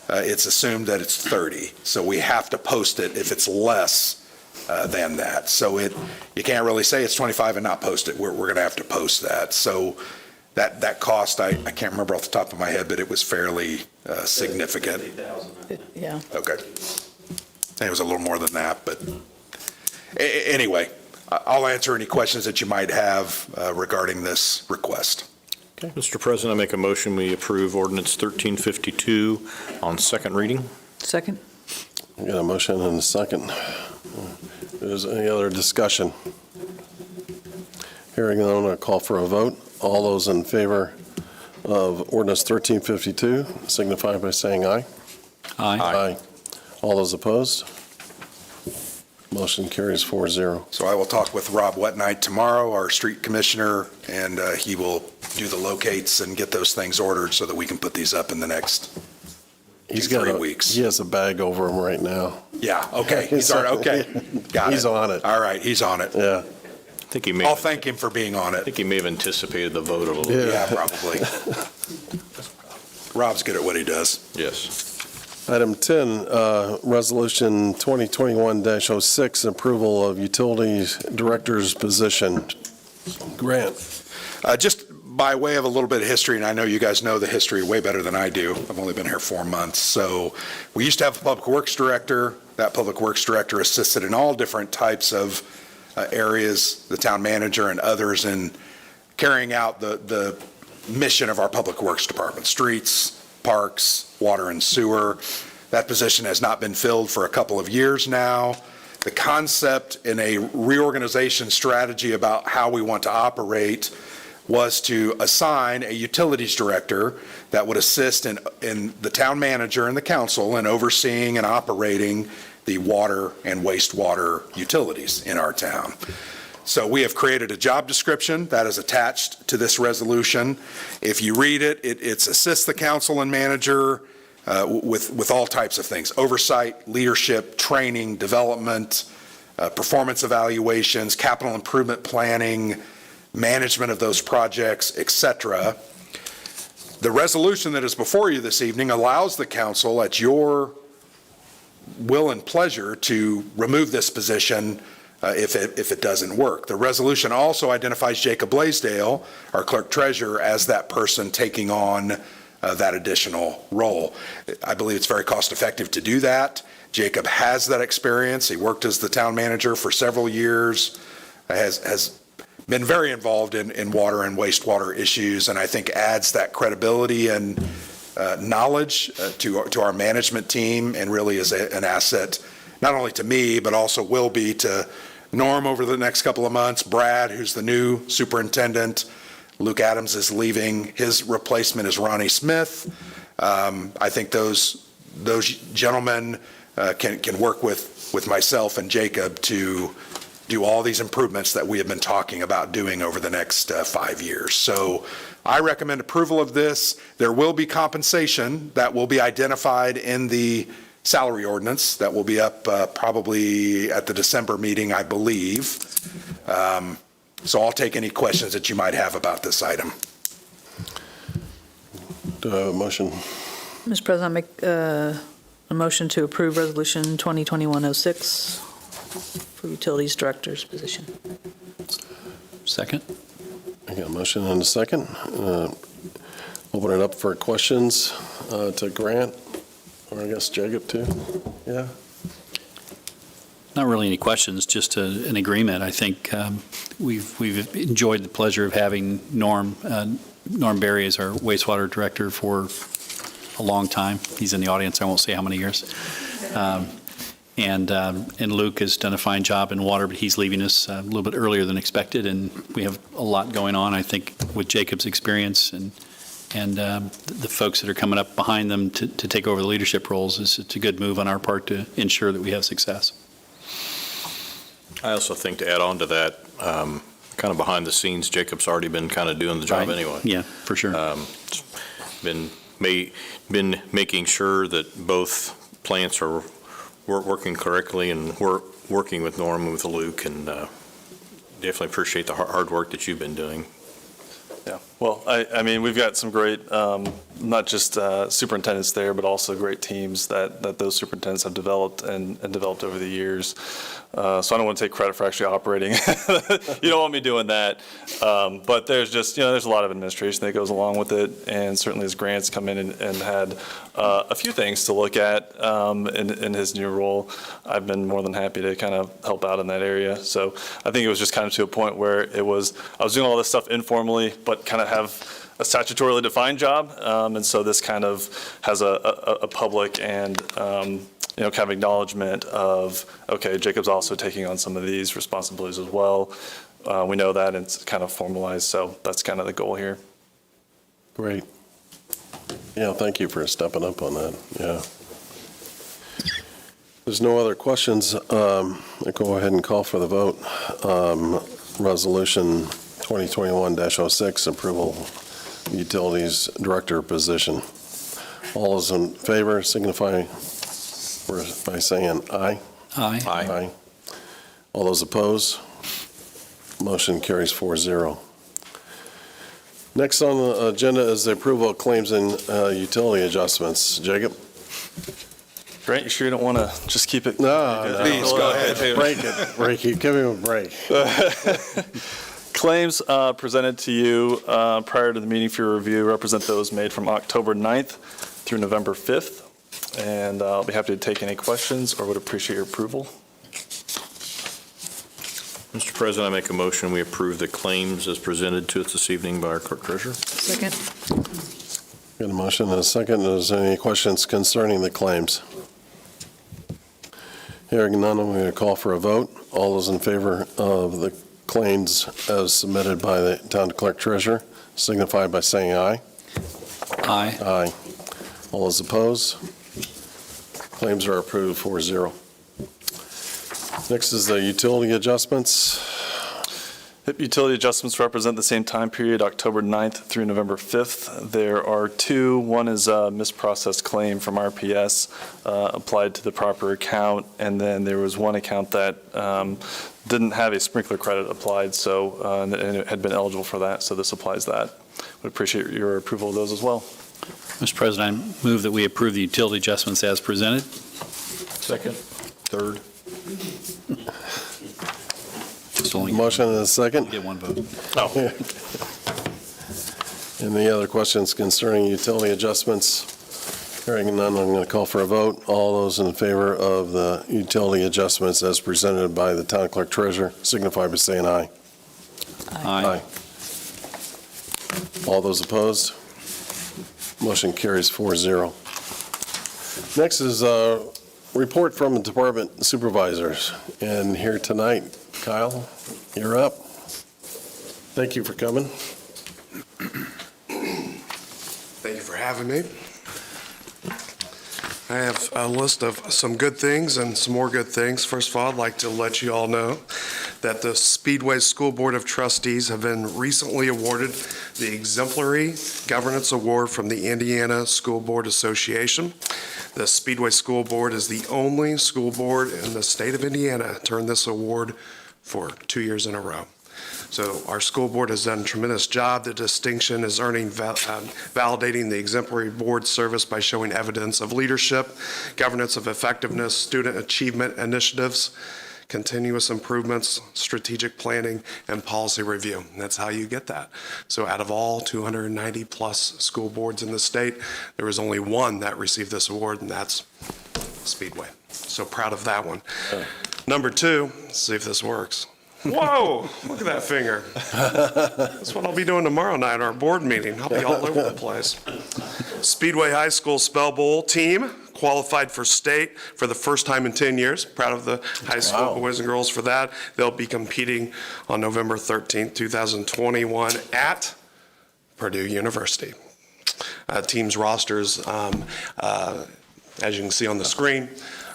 Speaker 10: it's assumed that it's 30. So we have to post it if it's less than that. So you can't really say it's 25 and not post it. We're going to have to post that. So that cost, I can't remember off the top of my head, but it was fairly significant.
Speaker 8: Yeah.
Speaker 10: Okay. It was a little more than that, but anyway, I'll answer any questions that you might have regarding this request.
Speaker 7: Okay, Mr. President, I make a motion we approve ordinance 1352 on second reading.
Speaker 8: Second?
Speaker 1: We got a motion and a second. Is there any other discussion? Hearing none, I'll call for a vote. All those in favor of ordinance 1352 signify by saying aye.
Speaker 2: Aye.
Speaker 1: Aye. All those opposed? Motion carries 4-0.
Speaker 10: So I will talk with Rob Wetnight tomorrow, our street commissioner, and he will do the locates and get those things ordered so that we can put these up in the next 3 weeks.
Speaker 1: He has a bag over him right now.
Speaker 10: Yeah, okay. He's all right. Okay. Got it.
Speaker 1: He's on it.
Speaker 10: All right, he's on it.
Speaker 1: Yeah.
Speaker 7: I think he may.
Speaker 10: I'll thank him for being on
Speaker 7: I
Speaker 10: it.
Speaker 7: think he may have anticipated the vote a little bit.
Speaker 10: Yeah, probably. Rob's good at what he does.
Speaker 7: Yes.
Speaker 1: Item 10, Resolution 2021-06, approval of utilities director's position. Grant?
Speaker 10: Just by way of a little bit of history, and I know you guys know the history way better than I do. I've only been here 4 months. So we used to have a public works director. That public works director assisted in all different types of areas, the town manager and others, in carrying out the mission of our public works department: streets, parks, water and sewer. That position has not been filled for a couple of years now. The concept in a reorganization strategy about how we want to operate was to assign a utilities director that would assist in the town manager and the council in overseeing and operating the water and wastewater utilities in our town. So we have created a job description that is attached to this resolution. If you read it, it assists the council and manager with all types of things: oversight, leadership, training, development, performance evaluations, capital improvement planning, management of those projects, et cetera. The resolution that is before you this evening allows the council, at your will and pleasure, to remove this position if it doesn't work. The resolution also identifies Jacob Blaisdell, our clerk treasurer, as that person taking on that additional role. I believe it's very cost effective to do that. Jacob has that experience. He worked as the town manager for several years, has been very involved in water and wastewater issues, and I think adds that credibility and knowledge to our management team, and really is an asset not only to me, but also will be to Norm over the next couple of months, Brad, who's the new superintendent. Luke Adams is leaving. His replacement is Ronnie Smith. I think those gentlemen can work with myself and Jacob to do all these improvements that we have been talking about doing over the next 5 years. So I recommend approval of this. There will be compensation that will be identified in the salary ordinance that will be up probably at the December meeting, I believe. So I'll take any questions that you might have about this item.
Speaker 1: Do I have a motion?
Speaker 8: Mr. President, I make a motion to approve Resolution 2021-06 for Utilities Director's position.
Speaker 2: Second?
Speaker 1: I got a motion and a second. Open it up for questions to Grant, or I guess Jacob too. Yeah.
Speaker 2: Not really any questions, just an agreement. I think we've enjoyed the pleasure of having Norm Berry as our wastewater director for a long time. He's in the audience, I won't say how many years. And Luke has done a fine job in water, but he's leaving us a little bit earlier than expected, and we have a lot going on, I think, with Jacob's experience and the folks that are coming up behind them to take over the leadership roles. It's a good move on our part to ensure that we have success.
Speaker 7: I also think, to add on to that, kind of behind the scenes, Jacob's already been kind of doing the job
Speaker 2: Right.
Speaker 7: anyway.
Speaker 2: Yeah, for sure.
Speaker 7: Been making sure that both plants are working correctly, and working with Norm and with Luke, and definitely appreciate the hard work that you've been doing.
Speaker 9: Yeah, well, I mean, we've got some great, not just superintendents there, but also great teams that those superintendents have developed and developed over the years. So I don't want to take credit for actually operating. You don't want me doing that. But there's just, there's a lot of administration that goes along with it. And certainly as Grant's come in and had a few things to look at in his new role, I've been more than happy to kind of help out in that area. So I think it was just kind of to a point where I was doing all this stuff informally, but kind of have a statutorily defined job. And so this kind of has a public and kind of acknowledgement of, okay, Jacob's also taking on some of these responsibilities as well. We know that, and it's kind of formalized, so that's kind of the goal here.
Speaker 1: Great. Yeah, thank you for stepping up on that. Yeah. There's no other questions. I'll go ahead and call for the vote. Resolution 2021-06, approval Utilities Director position. All those in favor signify by saying aye.
Speaker 2: Aye.
Speaker 1: Aye. All those opposed? Motion carries 4-0. Next on the agenda is the approval of claims and utility adjustments. Jacob?
Speaker 9: Grant, you sure you don't want to just keep it?
Speaker 1: No,
Speaker 10: Please, go ahead.
Speaker 1: Break it. Give him a break.
Speaker 9: Claims presented to you prior to the meeting for your review represent those made from October 9th through November 5th. And I'll be happy to take any questions or would appreciate your approval.
Speaker 7: Mr. President, I make a motion, we approve the claims as presented to us this evening by our clerk treasurer.
Speaker 8: Second.
Speaker 1: Got a motion and a second. Is there any questions concerning the claims? Hearing none, I'm going to call for a vote. All those in favor of the claims as submitted by the town clerk treasurer signify by saying aye.
Speaker 2: Aye.
Speaker 1: Aye. All those opposed? Claims are approved 4-0. Next is the utility adjustments.
Speaker 9: Utility adjustments represent the same time period, October 9th through November 5th. There are two. One is a misprocessed claim from RPS applied to the proper account, and then there was one account that didn't have a sprinkler credit applied, so and it had been eligible for that, so this applies that. Would appreciate your approval of those as well.
Speaker 2: Mr. President, I move that we approve the utility adjustments as presented.
Speaker 7: Second. Third.
Speaker 2: Just only
Speaker 1: Motion and a second.
Speaker 2: get one vote.
Speaker 1: Any other questions concerning utility adjustments? Hearing none, I'm going to call for a vote. All those in favor of the utility adjustments as presented by the town clerk treasurer signify by saying aye.
Speaker 2: Aye.
Speaker 1: All those opposed? Motion carries 4-0. Next is a report from the Department Supervisors. And here tonight, Kyle, you're up. Thank you for coming.
Speaker 11: Thank you for having me. I have a list of some good things and some more good things. First of all, I'd like to let you all know that the Speedway School Board of Trustees have been recently awarded the Exemplary Governance Award from the Indiana School Board Association. The Speedway School Board is the only school board in the state of Indiana to earn this award for 2 years in a row. So our school board has done a tremendous job. The distinction is validating the exemplary board service by showing evidence of leadership, governance of effectiveness, student achievement initiatives, continuous improvements, strategic planning, and policy review. And that's how you get that. So out of all 290 plus school boards in the state, there was only one that received this award, and that's Speedway. So proud of that one. Number two, let's see if this works. Whoa, look at that finger. That's what I'll be doing tomorrow night at our board meeting. I'll be all over the place. Speedway High School Spell Bowl team qualified for state for the first time in 10 years. Proud of the high school boys and girls for that. They'll be competing on November 13th, 2021 at Purdue University. Team's rosters, as you can see on the screen,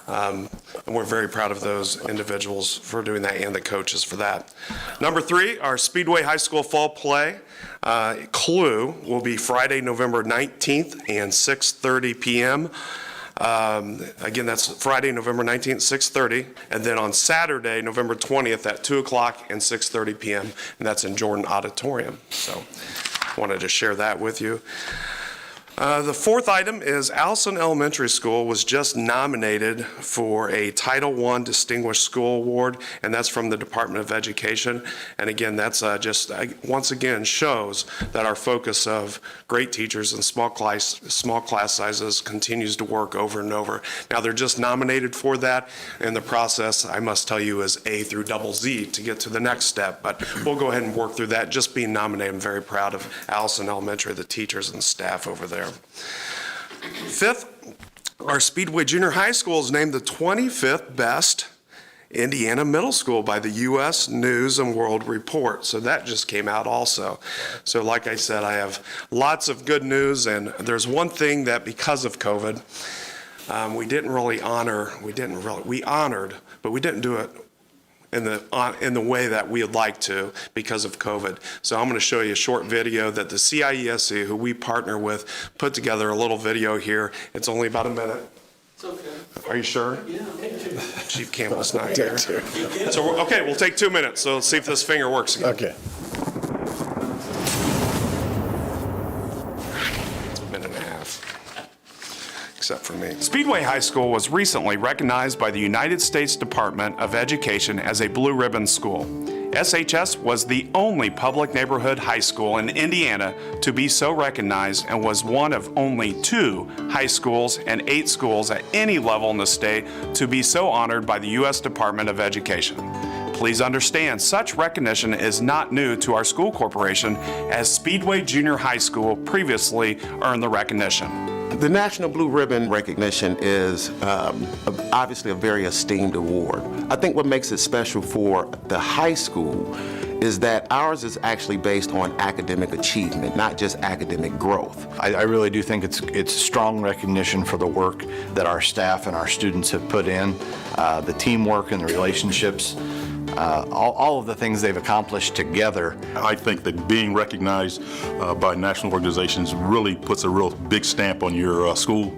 Speaker 11: and we're very proud of those individuals for doing that and the coaches for that. Number three, our Speedway High School Fall Play Clue will be Friday, November 19th and 6:30 p.m. Again, that's Friday, November 19th, 6:30, and then on Saturday, November 20th at 2 o'clock and 6:30 p.m., and that's in Jordan Auditorium. So wanted to share that with you. The fourth item is Allison Elementary School was just nominated for a Title I Distinguished School Award, and that's from the Department of Education. And again, that's once again shows that our focus of great teachers and small class sizes continues to work over and over. Now, they're just nominated for that, and the process, I must tell you, is A through double Z to get to the next step. But we'll go ahead and work through that. Just being nominated, I'm very proud of Allison Elementary, the teachers and staff over there. Fifth, our Speedway Junior High School is named the 25th best Indiana middle school by the U.S. News and World Report. So that just came out also. So like I said, I have lots of good news, and there's one thing that because of COVID, we honored, but we didn't do it in the way that we would like to because of COVID. So I'm going to show you a short video that the CIESC, who we partner with, put together a little video here. It's only about a minute. It's okay. Are you sure? Yeah, take 2. Chief Campbell's not here. So, okay, we'll take 2 minutes. So let's see if this finger works again.
Speaker 1: Okay.
Speaker 11: It's a minute and a half. Except for me. Speedway High School was recently recognized by the United States Department of Education as a Blue Ribbon School. SHS was the only public neighborhood high school in Indiana to be so recognized and was one of only 2 high schools and 8 schools at any level in the state to be so honored by the U.S. Department of Education. Please understand, such recognition is not new to our school corporation, as Speedway Junior High School previously earned the recognition.
Speaker 12: The National Blue Ribbon recognition is obviously a very esteemed award. I think what makes it special for the high school is that ours is actually based on academic achievement, not just academic growth.
Speaker 13: I really do think it's strong recognition for the work that our staff and our students have put in, the teamwork and the relationships all of the things they've accomplished together.
Speaker 14: I think that being recognized by national organizations really puts a real big stamp on your school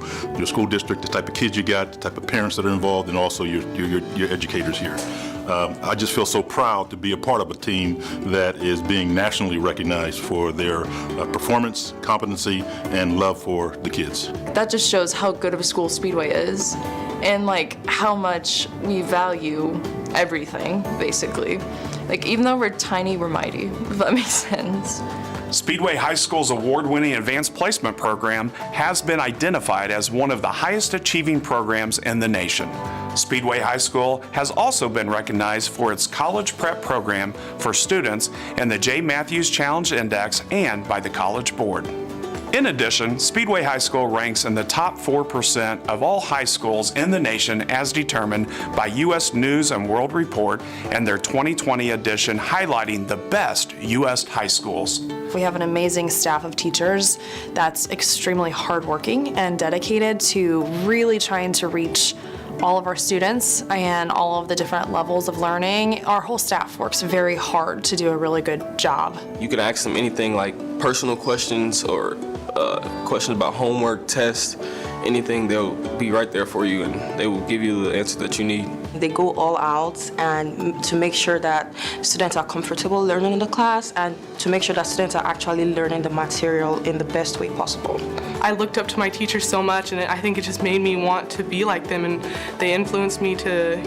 Speaker 14: district, the type of kids you got, the type of parents that are involved, and also your educators here. I just feel so proud to be a part of a team that is being nationally recognized for their performance, competency, and love for the kids.
Speaker 15: That just shows how good of a school Speedway is and like how much we value everything, basically. Like even though we're tiny, we're mighty, if that makes sense.
Speaker 16: Speedway High School's award-winning advanced placement program has been identified as one of the highest achieving programs in the nation. Speedway High School has also been recognized for its college prep program for students in the J. Matthews Challenge Index and by the College Board. In addition, Speedway High School ranks in the top 4% of all high schools in the nation as determined by U.S. News and World Report and their 2020 edition highlighting the best U.S. high schools.
Speaker 15: We have an amazing staff of teachers that's extremely hardworking and dedicated to really trying to reach all of our students and all of the different levels of learning. Our whole staff works very hard to do a really good job.
Speaker 17: You can ask them anything like personal questions or questions about homework, tests, anything, they'll be right there for you and they will give you the answer that you need.
Speaker 18: They go all out and to make sure that students are comfortable learning in the class and to make sure that students are actually learning the material in the best way possible.
Speaker 19: I looked up to my teachers so much and I think it just made me want to be like them, and they influenced me to,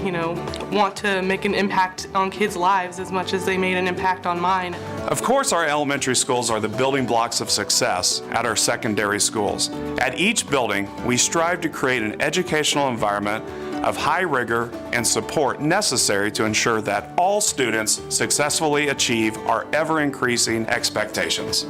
Speaker 19: want to make an impact on kids' lives as much as they made an impact on mine.
Speaker 16: Of course, our elementary schools are the building blocks of success at our secondary schools. At each building, we strive to create an educational environment of high rigor and support necessary to ensure that all students successfully achieve our ever-increasing expectations.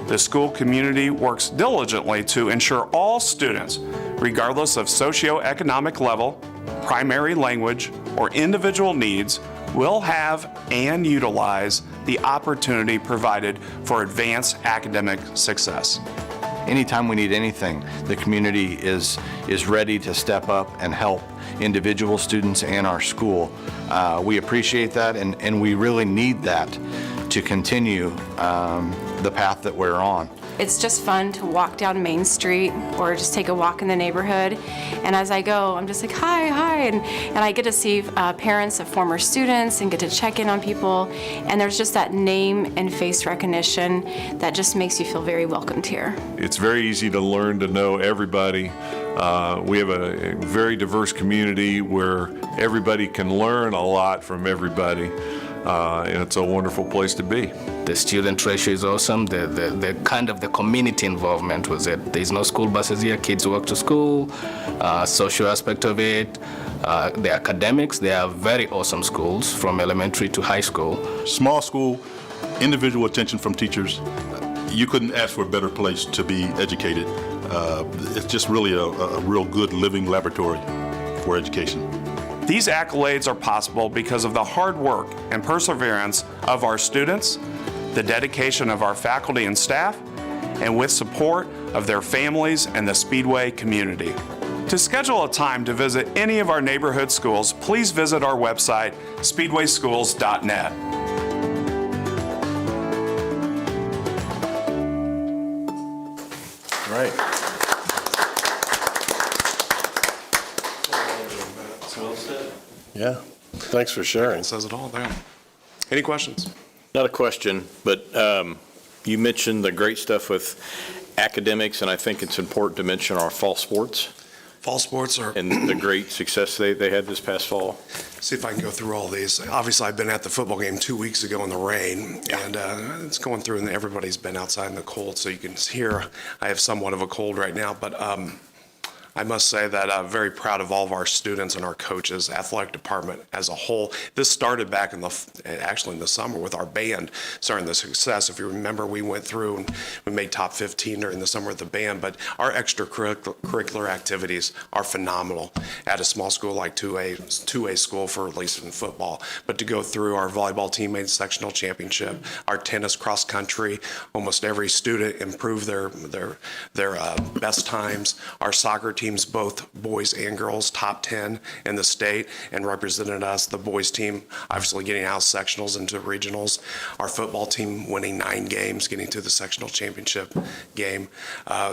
Speaker 16: The school community works diligently to ensure all students, regardless of socioeconomic level, primary language, or individual needs, will have and utilize the opportunity provided for advanced academic success.
Speaker 13: Anytime we need anything, the community is ready to step up and help individual students and our school. We appreciate that, and we really need that to continue the path that we're on.
Speaker 20: It's just fun to walk down Main Street or just take a walk in the neighborhood. And as I go, I'm just like, hi. And I get to see parents of former students and get to check in on people. And there's just that name and face recognition that just makes you feel very welcomed here.
Speaker 21: It's very easy to learn to know everybody. We have a very diverse community where everybody can learn a lot from everybody. And it's a wonderful place to be.
Speaker 17: The student ratio is awesome. The kind of the community involvement was it. There's no school buses here. Kids walk to school. Social aspect of it. The academics, they are very awesome schools from elementary to high school.
Speaker 14: Small school, individual attention from teachers. You couldn't ask for a better place to be educated. It's just really a real good living laboratory for education.
Speaker 16: These accolades are possible because of the hard work and perseverance of our students, the dedication of our faculty and staff, and with support of their families and the Speedway community. To schedule a time to visit any of our neighborhood schools, please visit our website, speedwayschools.net.
Speaker 1: Right. Yeah, thanks for sharing.
Speaker 11: Says it all there. Any questions?
Speaker 7: Not a question, but you mentioned the great stuff with academics, and I think it's important to mention our fall sports.
Speaker 11: Fall sports are...
Speaker 7: And the great success they had this past fall.
Speaker 11: See if I can go through all these. Obviously, I've been at the football game 2 weeks ago in the rain, and it's going through, and everybody's been outside in the cold, so you can hear I have somewhat of a cold right now, but I must say that I'm very proud of all of our students and our coaches, athletic department as a whole. This started back in the summer with our band starting the success. If you remember, we went through and we made top 15 during the summer with the band, but our extracurricular activities are phenomenal at a small school like 2A school for at least in football. But to go through our volleyball team made sectional championship, our tennis cross country, almost every student improved their best times. Our soccer team teams, both boys and girls, top 10 in the state, and represented us. The boys team obviously getting out of sectionals into regionals. Our football team winning 9 games, getting to the sectional championship game.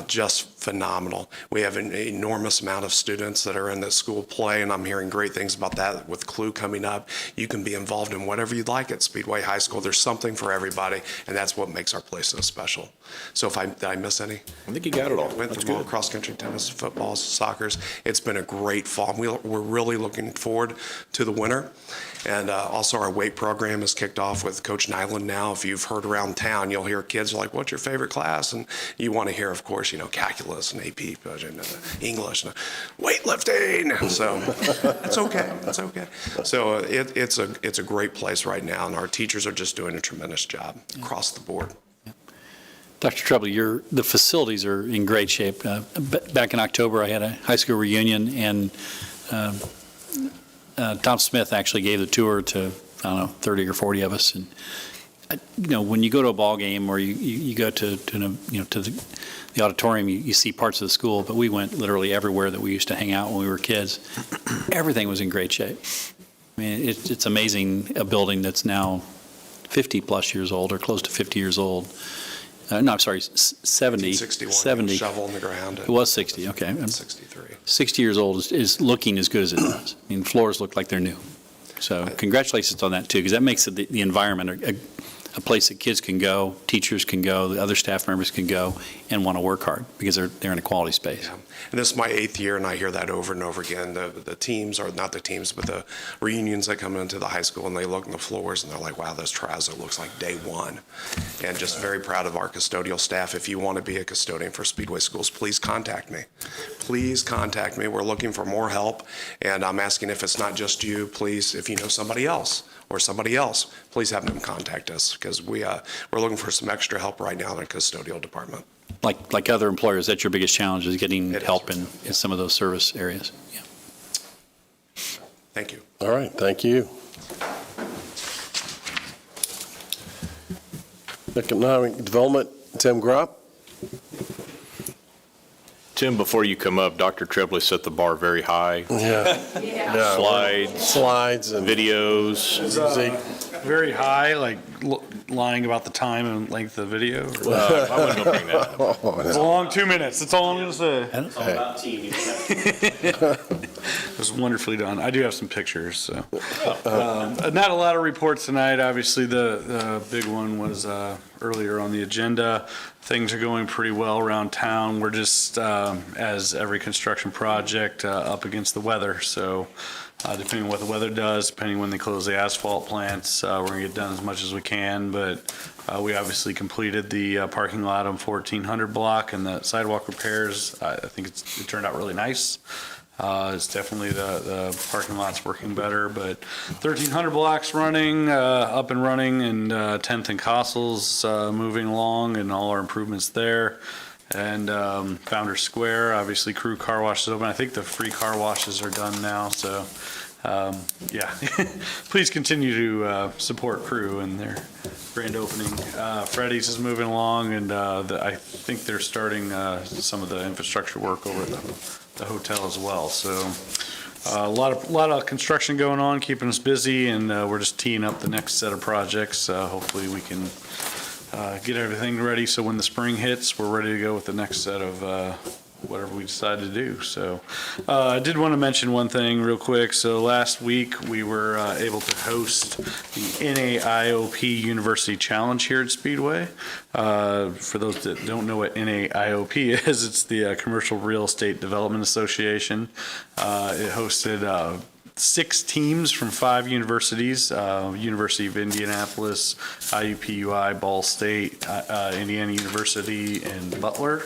Speaker 11: Just phenomenal. We have an enormous amount of students that are in the school play, and I'm hearing great things about that with CLU coming up. You can be involved in whatever you'd like at Speedway High School. There's something for everybody, and that's what makes our place so special. So did I miss any?
Speaker 7: I think you got it all.
Speaker 11: Went
Speaker 7: That's
Speaker 11: through all
Speaker 7: good.
Speaker 11: cross-country, tennis, football, soccer. It's been a great fall. We're really looking forward to the winter. And also our weight program is kicked off with Coach Nyland now. If you've heard around town, you'll hear kids like, what's your favorite class? And you want to hear, of course, calculus and AP, and English, and weightlifting. So it's okay. It's okay. So it's a great place right now, and our teachers are just doing a tremendous job across the board.
Speaker 2: Dr. Treble, the facilities are in great shape. Back in October, I had a high school reunion, and Tom Smith actually gave the tour to, 30 or 40 of us. And, when you go to a ball game or you go to the auditorium, you see parts of the school, but we went literally everywhere that we used to hang out when we were kids. Everything was in great shape. I mean, it's amazing, a building that's now 50-plus years old or close to 50 years old. No, I'm sorry, 70.
Speaker 11: 1961, shovel in the ground.
Speaker 2: It was 60, okay.
Speaker 11: 63.
Speaker 2: 60 years old is looking as good as it does. I mean, floors look like they're new. So congratulations on that, too, because that makes the environment a place that kids can go, teachers can go, the other staff members can go and want to work hard because they're in a quality space.
Speaker 11: Yeah. And this is my 8th year, and I hear that over and over again. The teams, or not the teams, but the reunions that come into the high school, and they look on the floors, and they're like, wow, this Trazo looks like day one. And just very proud of our custodial staff. If you want to be a custodian for Speedway Schools, please contact me. Please contact me. We're looking for more help, and I'm asking if it's not just you, please, if you know somebody else, please have them contact us, because we're looking for some extra help right now in the custodial department.
Speaker 2: Like other employers, that's your biggest challenge, is getting help in some of those service areas. Yeah.
Speaker 11: Thank you.
Speaker 1: All right, thank you. Economic Development, Tim Gropp.
Speaker 7: Tim, before you come up, Dr. Treble set the bar very high.
Speaker 1: Yeah.
Speaker 7: Slides and videos.
Speaker 5: Very high, like lying about the time and length of the video.
Speaker 7: I wasn't going to bring that up.
Speaker 5: It's a long 2 minutes. That's all I'm going to say.
Speaker 2: It's all about
Speaker 5: TV. It was wonderfully done. I do have some pictures. So, not a lot of reports tonight. Obviously, the big one was earlier on the agenda. Things are going pretty well around town. We're just, as every construction project, up against the weather. So, depending on what the weather does, depending when they close the asphalt plants, we're going to get done as much as we can. But we obviously completed the parking lot on 1400 block, and the sidewalk repairs. I think it turned out really nice. It's definitely the parking lot's working better, but 1300 blocks running, up and running, and 10th and Costles moving along, and all our improvements there. And Founders Square, obviously Crew Car Wash is open. I think the free car washes are done now, so yeah. Please continue to support Crew and their grand opening. Freddy's is moving along, and I think they're starting some of the infrastructure work over at the hotel as well. So a lot of construction going on, keeping us busy, and we're just teeing up the next set of projects. Hopefully we can get everything ready so when the spring hits, we're ready to go with the next set of whatever we decide to do. So I did want to mention one thing real quick. So last week we were able to host the Naiop University Challenge here at Speedway. For those that don't know what Naiop is, it's the Commercial Real Estate Development Association. It hosted 6 teams from 5 universities, University of Indianapolis, IUPUI, Ball State, Indiana University, and Butler.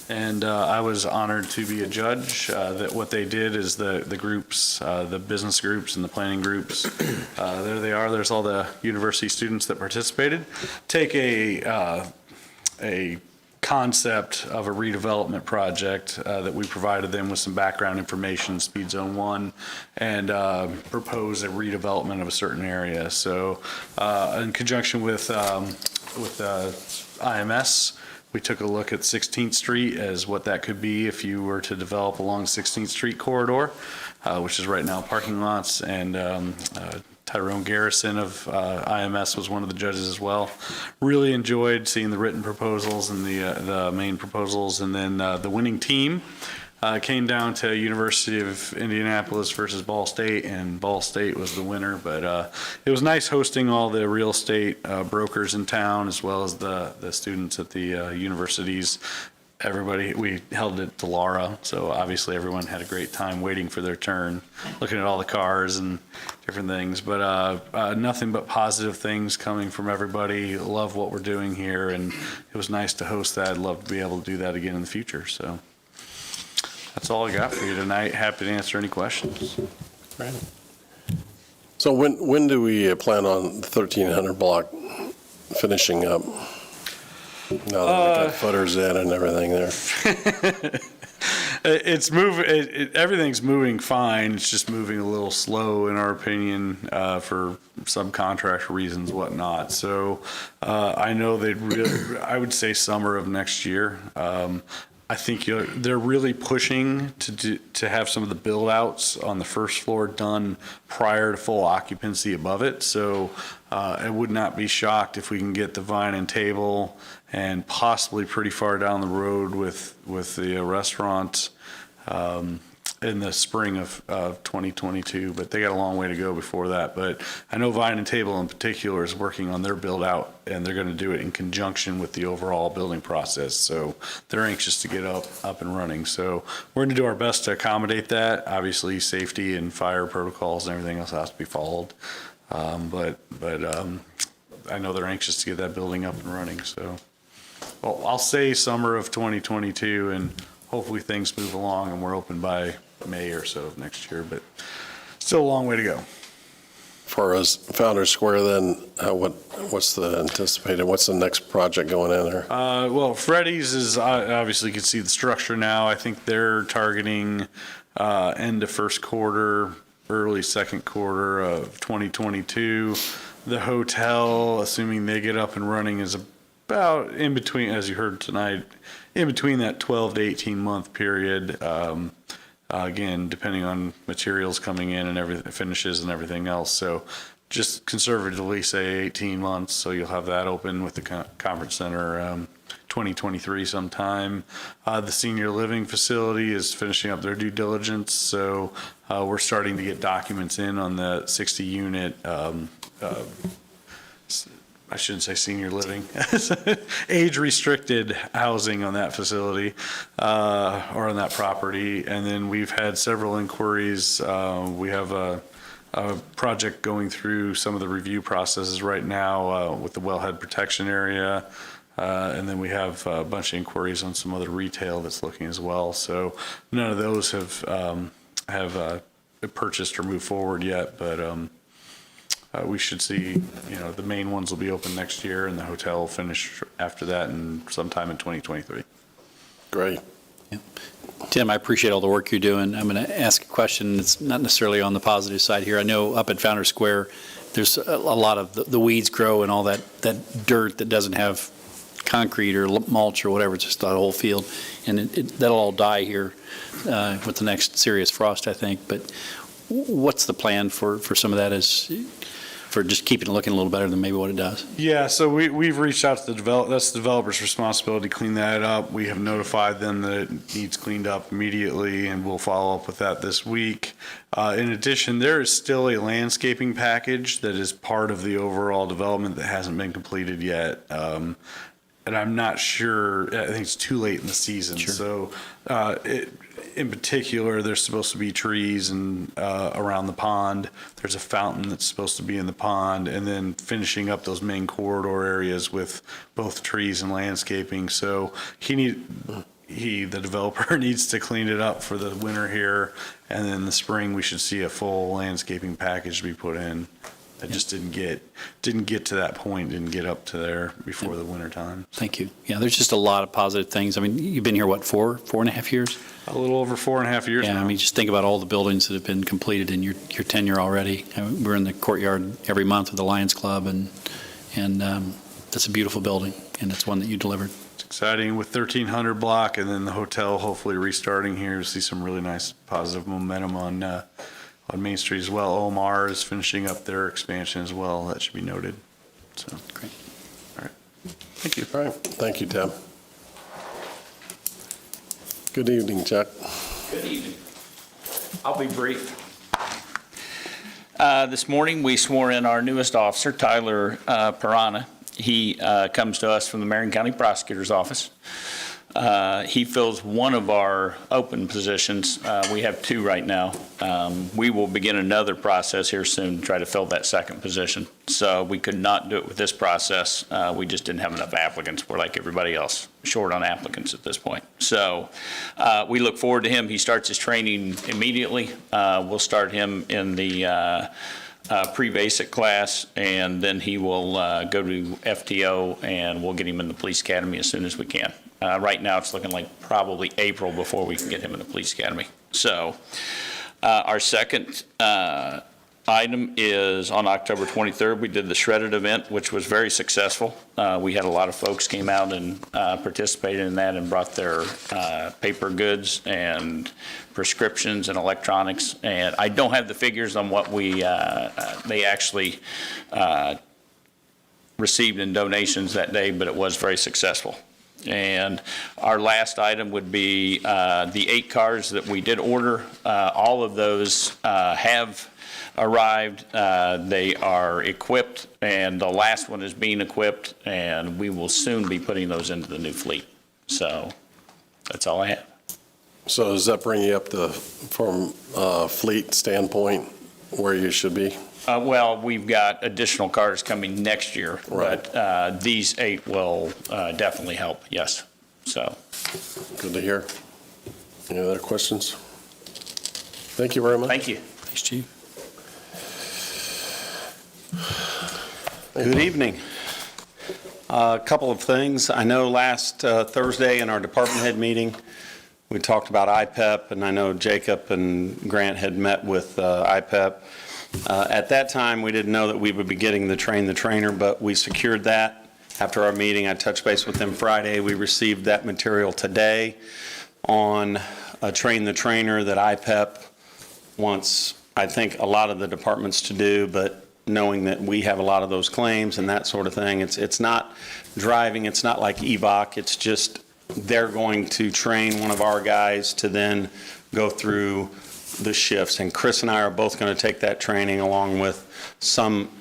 Speaker 5: And I was honored to be a judge. That what they did is the groups, the business groups and the planning groups, there they are. There's all the university students that participated. Take a concept of a redevelopment project that we provided them with some background information, Speed Zone 1, and propose a redevelopment of a certain area. So in conjunction with IMS, We took a look at 16th Street as what that could be if you were to develop along 16th Street corridor, which is right now parking lots, and Tyrone Garrison of IMS was one of the judges as well. Really enjoyed seeing the written proposals and the main proposals, and then the winning team came down to University of Indianapolis versus Ball State, and Ball State was the winner. But it was nice hosting all the real estate brokers in town, as well as the students at the universities. Everybody, we held it to Laura, so obviously everyone had a great time waiting for their turn, looking at all the cars and different things. But nothing but positive things coming from everybody. Love what we're doing here, and it was nice to host that. I'd love to be able to do that again in the future. So that's all I got for you tonight. Happy to answer any questions.
Speaker 1: Right. So when do we plan on the 1300 block finishing up? Now that we got footers in and everything there.
Speaker 5: It's moving. Everything's moving fine. It's just moving a little slow, in our opinion, for subcontract reasons, whatnot. So I know they'd really, I would say summer of next year. I think they're really pushing to have some of the build outs on the first floor done prior to full occupancy above it. So I would not be shocked if we can get the Vine and Table and possibly pretty far down the road with the restaurant in the spring of 2022, but they got a long way to go before that. But I know Vine and Table in particular is working on their build out, and they're going to do it in conjunction with the overall building process. So they're anxious to get up and running. So we're going to do our best to accommodate that. Obviously, safety and fire protocols and everything else has to be followed. But I know they're anxious to get that building up and running. So, well, I'll say summer of 2022, and hopefully things move along and we're open by May or so of next year, but still a long way to go.
Speaker 1: As far as Founders Square, then, what's the anticipated, what's the next project going in there?
Speaker 5: Well, Freddy's is, obviously you can see the structure now. I think they're targeting end of first quarter, early second quarter of 2022. The hotel, assuming they get up and running, is about in between, as you heard tonight, in between that 12 to 18 month period. Again, depending on materials coming in and everything, finishes and everything else. So just conservatively say 18 months. So you'll have that open with the conference center 2023 sometime. The senior living facility is finishing up their due diligence. So we're starting to get documents in on the 60 unit, I shouldn't say senior living, age-restricted housing on that facility or on that property. And then we've had several inquiries. We have a project going through some of the review processes right now with the wellhead protection area. And then we have a bunch of inquiries on some other retail that's looking as well. So none of those have purchased or moved forward yet, but we should see, the main ones will be open next year, and the hotel will finish after that and sometime in 2023.
Speaker 1: Great.
Speaker 2: Yeah. Tim, I appreciate all the work you're doing. I'm going to ask a question that's not necessarily on the positive side here. I know up at Founders Square, there's a lot of the weeds grow and all that dirt that doesn't have concrete or mulch or whatever. It's just the whole field, and that'll all die here with the next serious frost, I think. But what's the plan for some of that for just keeping it looking a little better than maybe what it does?
Speaker 5: Yeah, so we've reached out to the developer. That's the developer's responsibility to clean that up. We have notified them that it needs cleaned up immediately, and we'll follow up with that this week. In addition, there is still a landscaping package that is part of the overall development that hasn't been completed yet. And I'm not sure, I think it's too late in the season. Sure. So in particular, there's supposed to be trees and around the pond. There's a fountain that's supposed to be in the pond, and then finishing up those main corridor areas with both trees and landscaping. So the developer needs to clean it up for the winter here, and then in the spring we should see a full landscaping package to be put in. I just didn't get to that point, didn't get up to there before the winter time.
Speaker 2: Thank you. Yeah, there's just a lot of positive things. I mean, you've been here, what, 4.5 years?
Speaker 5: A little over 4.5 years now.
Speaker 2: Yeah, I mean, just think about all the buildings that have been completed in your tenure already. I mean, we're in the courtyard every month with the Lions Club, and that's a beautiful building, and it's one that you delivered.
Speaker 5: It's exciting with 1300 block and then the hotel hopefully restarting here. See some really nice positive momentum on Main Street as well. Omar is finishing up their expansion as well. That should be noted. So
Speaker 2: great.
Speaker 5: All right.
Speaker 1: Thank you. All right. Thank you, Tim. Good evening, Chuck.
Speaker 4: Good evening. I'll be brief. This morning, we swore in our newest officer, Tyler Pirana. He comes to us from the Marion County Prosecutor's Office. He fills one of our open positions. We have two right now. We will begin another process here soon to try to fill that second position. So we could not do it with this process. We just didn't have enough applicants. We're like everybody else, short on applicants at this point. So we look forward to him. He starts his training immediately. We'll start him in the pre-basic class, and then he will go to FTO, and we'll get him in the police academy as soon as we can. Right now, it's looking like probably April before we can get him in the police academy. So our second item is on October 23rd, we did the shredded event, which was very successful. We had a lot of folks came out and participated in that and brought their paper goods and prescriptions and electronics. And I don't have the figures on what they actually received in donations that day, but it was very successful. And our last item would be the 8 cars that we did order. All of those have arrived. They are equipped, and the last one is being equipped, and we will soon be putting those into the new fleet. So that's all I have.
Speaker 1: So does that bring you up from fleet standpoint where you should be?
Speaker 4: Well, we've got additional cars coming next year,
Speaker 1: right.
Speaker 4: But these 8 will definitely help, yes. So.
Speaker 1: Good to hear. Any other questions? Thank you very much.
Speaker 4: Thank you.
Speaker 2: Thanks, Chief.
Speaker 22: Good evening. A couple of things. I know last Thursday in our department head meeting, we talked about IPEP, and I know Jacob and Grant had met with IPEP. At that time, we didn't know that we would be getting the Train the Trainer, but we secured that. After our meeting, I touched base with them Friday. We received that material today on a Train the Trainer that IPEP wants, I think, a lot of the departments to do, but knowing that we have a lot of those claims and that sort of thing, it's not driving, it's not like EVOC, it's just they're going to train one of our guys to then go through the shifts, and Chris and I are both going to take that training along with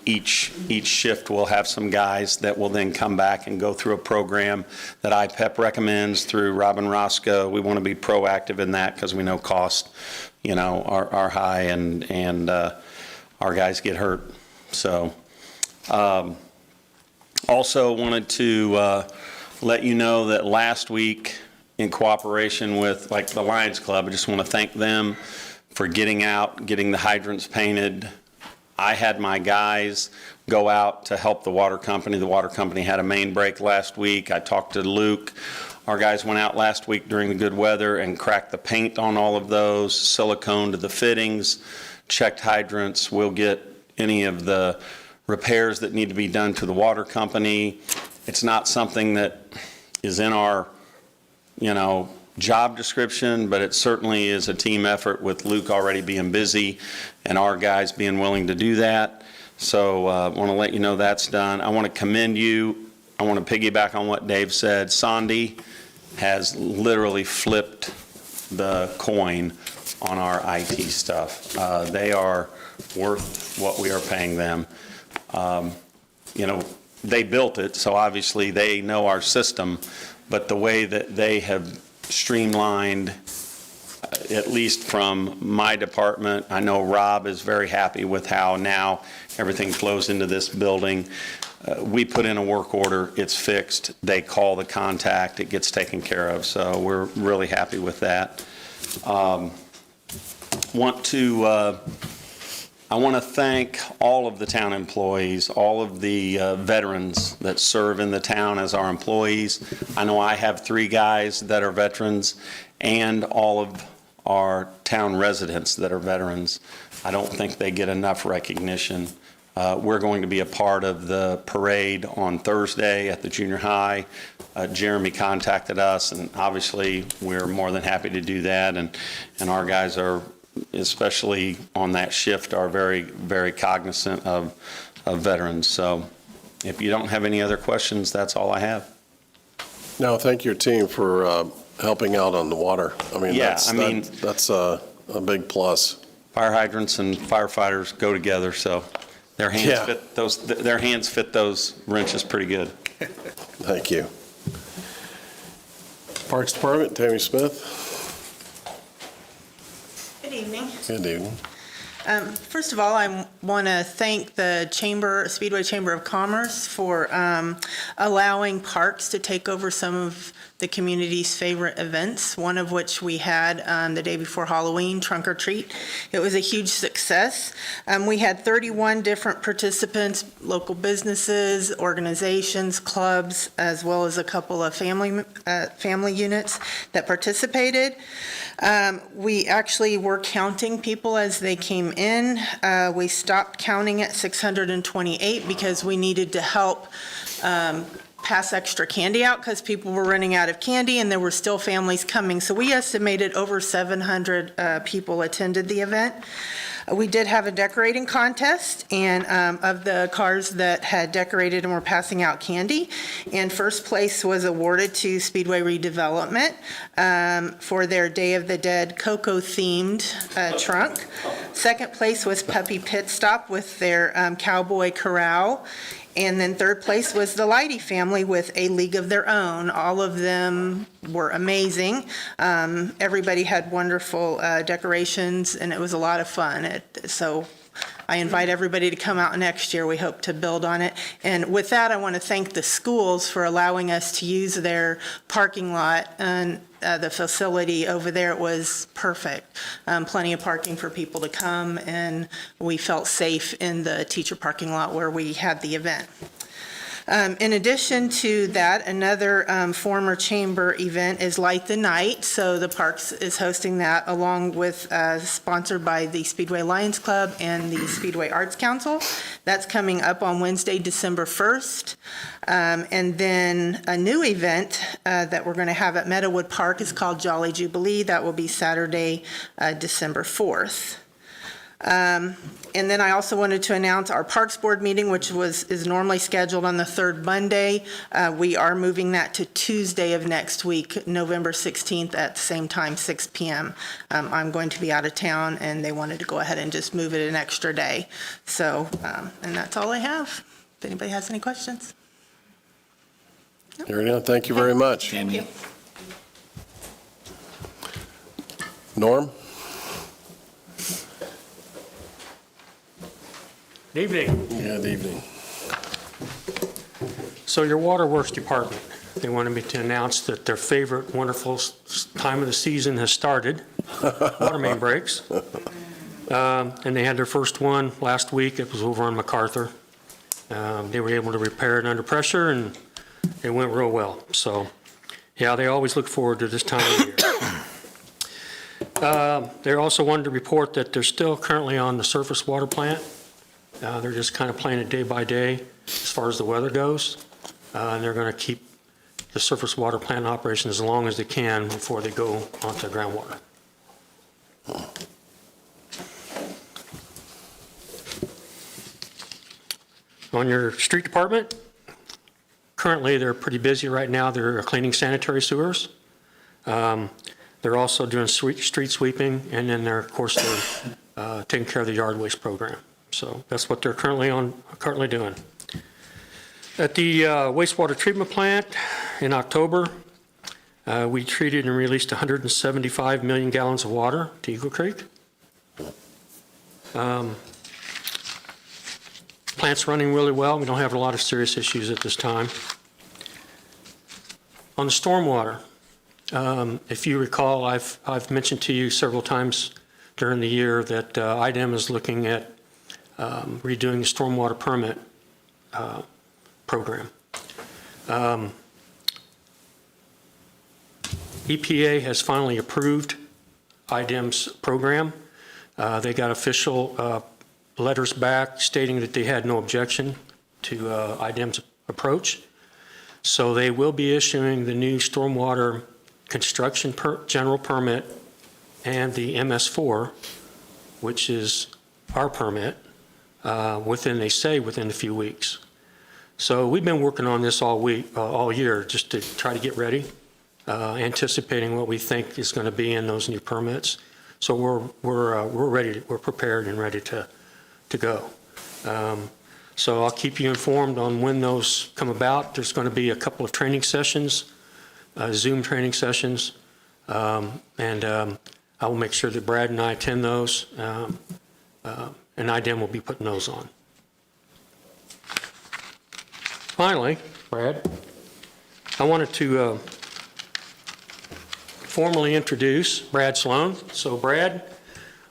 Speaker 22: each shift will have some guys that will then come back and go through a program that IPEP recommends through Robin Roscoe. We want to be proactive in that because we know costs, are high and our guys get hurt. So also wanted to let you know that last week in cooperation with the Lions Club, I just want to thank them for getting the hydrants painted. I had my guys go out to help the water company. The water company had a main break last week. I talked to Luke. Our guys went out last week during the good weather and cracked the paint on all of those, silicone to the fittings, checked hydrants. We'll get any of the repairs that need to be done to the water company. It's not something that is in our, job description, but it certainly is a team effort with Luke already being busy and our guys being willing to do that. So I want to let you know that's done. I want to commend you. I want to piggyback on what Dave said. Sandy has literally flipped the coin on our IT stuff. They are worth what we are paying them. They built it, so obviously they know our system, but the way that they have streamlined, at least from my department, I know Rob is very happy with how now everything flows into this building. We put in a work order, it's fixed, they call the contact, it gets taken care of, so we're really happy with that. I want to thank all of the town employees, all of the veterans that serve in the town as our employees. I know I have 3 guys that are veterans, and all of our town residents that are veterans. I don't think they get enough recognition. We're going to be a part of the parade on Thursday at the junior high. Jeremy contacted us, and obviously we're more than happy to do that. And our guys are, especially on that shift, are very, very cognizant of veterans. So if you don't have any other questions, that's all I have.
Speaker 1: No, thank your team for helping out on the water. I mean,
Speaker 22: Yeah,
Speaker 1: that's a big plus.
Speaker 22: Fire hydrants and firefighters go together, so their hands
Speaker 1: Yeah.
Speaker 22: fit those wrenches pretty good.
Speaker 1: Thank you. Parks Department, Tammy Smith.
Speaker 3: Good evening.
Speaker 1: Good evening.
Speaker 3: First of all, I want to thank the Speedway Chamber of Commerce for allowing parks to take over some of the community's favorite events, one of which we had the day before Halloween, Trunk or Treat. It was a huge success. We had 31 different participants, local businesses, organizations, clubs, as well as a couple of family units that participated. We actually were counting people as they came in. We stopped counting at 628 because we needed to help pass extra candy out because people were running out of candy and there were still families coming. So we estimated over 700 people attended the event. We did have a decorating contest, and of the cars that had decorated and were passing out candy. And first place was awarded to Speedway Redevelopment for their Day of the Dead Coco-themed trunk. Second place was Puppy Pit Stop with their Cowboy Corral. And then third place was the Leidy family with A League of Their Own. All of them were amazing. Everybody had wonderful decorations, and it was a lot of fun. So I invite everybody to come out next year. We hope to build on it. And with that, I want to thank the schools for allowing us to use their parking lot and the facility over there. It was perfect. Plenty of parking for people to come, and we felt safe in the teacher parking lot where we had the event. In addition to that, another former chamber event is Light the Night. So the Parks is hosting that along with, sponsored by the Speedway Lions Club and the Speedway Arts Council. That's coming up on Wednesday, December 1st. And then a new event that we're going to have at Meadowood Park is called Jolly Jubilee. That will be Saturday, December 4th. And then I also wanted to announce our Parks Board meeting, which is normally scheduled on the third Monday. We are moving that to Tuesday of next week, November 16th at the same time, 6 p.m. I'm going to be out of town, and they wanted to go ahead and just move it an extra day. So, and that's all I have. If anybody has any questions.
Speaker 1: Here we go. Thank you very much.
Speaker 3: Thank you.
Speaker 1: Norm?
Speaker 6: Good evening.
Speaker 1: Good evening.
Speaker 6: So your Waterworks Department, they wanted me to announce that their favorite wonderful time of the season has started, water main breaks. And they had their first one last week. It was over on MacArthur. They were able to repair it under pressure, and it went real well. So, yeah, they always look forward to this time of year. They also wanted to report that they're still currently on the surface water plant. They're just kind of playing it day by day as far as the weather goes. And they're going to keep the surface water plant in operation as long as they can before they go onto groundwater. On your street department, currently they're pretty busy right now. They're cleaning sanitary sewers. They're also doing street sweeping, and then they're, of course, they're taking care of the yard waste program. So that's what they're currently doing. At the wastewater treatment plant in October, we treated and released 175 million gallons of water to Eagle Creek. Plant's running really well. We don't have a lot of serious issues at this time. On the stormwater, if you recall, I've mentioned to you several times during the year that IDEM is looking at redoing the stormwater permit program. EPA has finally approved IDEM's program. They got official letters back stating that they had no objection to IDEM's approach. So they will be issuing the new stormwater construction general permit and the MS4, which is our permit, within a few weeks. So we've been working on this all year, just to try to get ready, anticipating what we think is going to be in those new permits. So we're ready. We're prepared and ready to go. So I'll keep you informed on when those come about. There's going to be a couple of training sessions, Zoom training sessions, and I will make sure that Brad and I attend those, and IDEM will be putting those on. Finally, Brad, I wanted to formally introduce Brad Sloan. So Brad,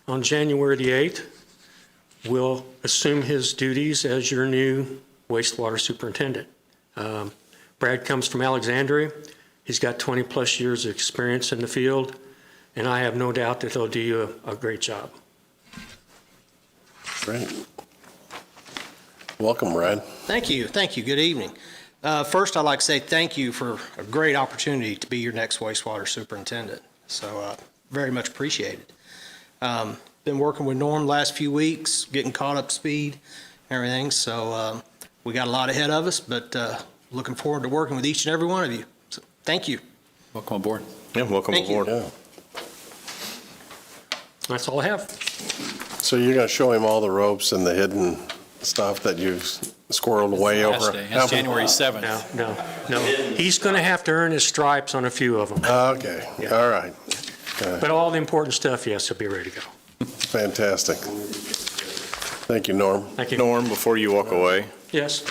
Speaker 6: on January the 8th, will assume his duties as your new wastewater superintendent. Brad comes from Alexandria. He's got 20-plus years of experience in the field, and I have no doubt that he'll do a great job.
Speaker 1: Great. Welcome, Brad.
Speaker 8: Thank you. Thank you. Good evening. First, I'd like to say thank you for a great opportunity to be your next wastewater superintendent. So very much appreciated. Been working with Norm the last few weeks, getting caught up to speed and everything. So we got a lot ahead of us, but looking forward to working with each and every one of you. So thank you.
Speaker 2: Welcome aboard.
Speaker 7: Yeah, welcome
Speaker 8: Thank you.
Speaker 7: aboard.
Speaker 1: Yeah.
Speaker 6: That's all I have.
Speaker 1: So you're going to show him all the ropes and the hidden stuff that you've squirreled away over?
Speaker 2: That's January 7th.
Speaker 6: No. He's going to have to earn his stripes on a few of them.
Speaker 1: Okay,
Speaker 6: Yeah.
Speaker 1: all right.
Speaker 6: But all the important stuff, yes, he'll be ready to go.
Speaker 1: Fantastic. Thank you, Norm.
Speaker 6: Thank you.
Speaker 7: Norm, before you walk away,
Speaker 6: Yes,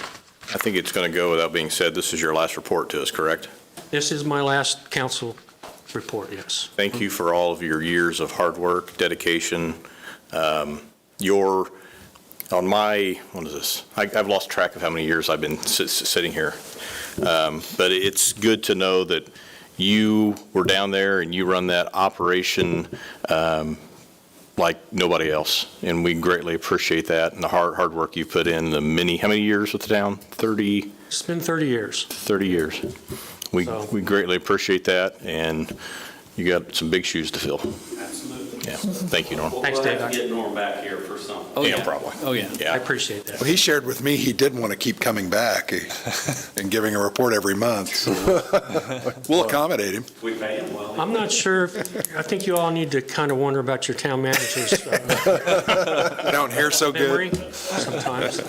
Speaker 7: I think it's going to go without being said, this is your last report to us, correct?
Speaker 6: this is my last council report, yes.
Speaker 7: Thank you for all of your years of hard work, dedication. What is this? I've lost track of how many years I've been sitting here. But it's good to know that you were down there and you run that operation like nobody else. And we greatly appreciate that and the hard work you put in. How many years with the town? 30?
Speaker 6: It's been 30 years.
Speaker 7: 30 years. We greatly appreciate that, and you got some big shoes to fill.
Speaker 2: Absolutely.
Speaker 7: Yeah. Thank you, Norm.
Speaker 6: Thanks, Dave.
Speaker 2: We'll have to get Norm back here for something.
Speaker 7: Oh, yeah, probably.
Speaker 2: Oh, yeah.
Speaker 6: I appreciate that.
Speaker 10: Well, he shared with me he did want to keep coming back and giving a report every month. So we'll accommodate him.
Speaker 2: We pay him well.
Speaker 6: I'm not sure, I think you all need to kind of wonder about your town manager's
Speaker 10: I don't hear so
Speaker 6: memory
Speaker 10: good.
Speaker 6: sometimes.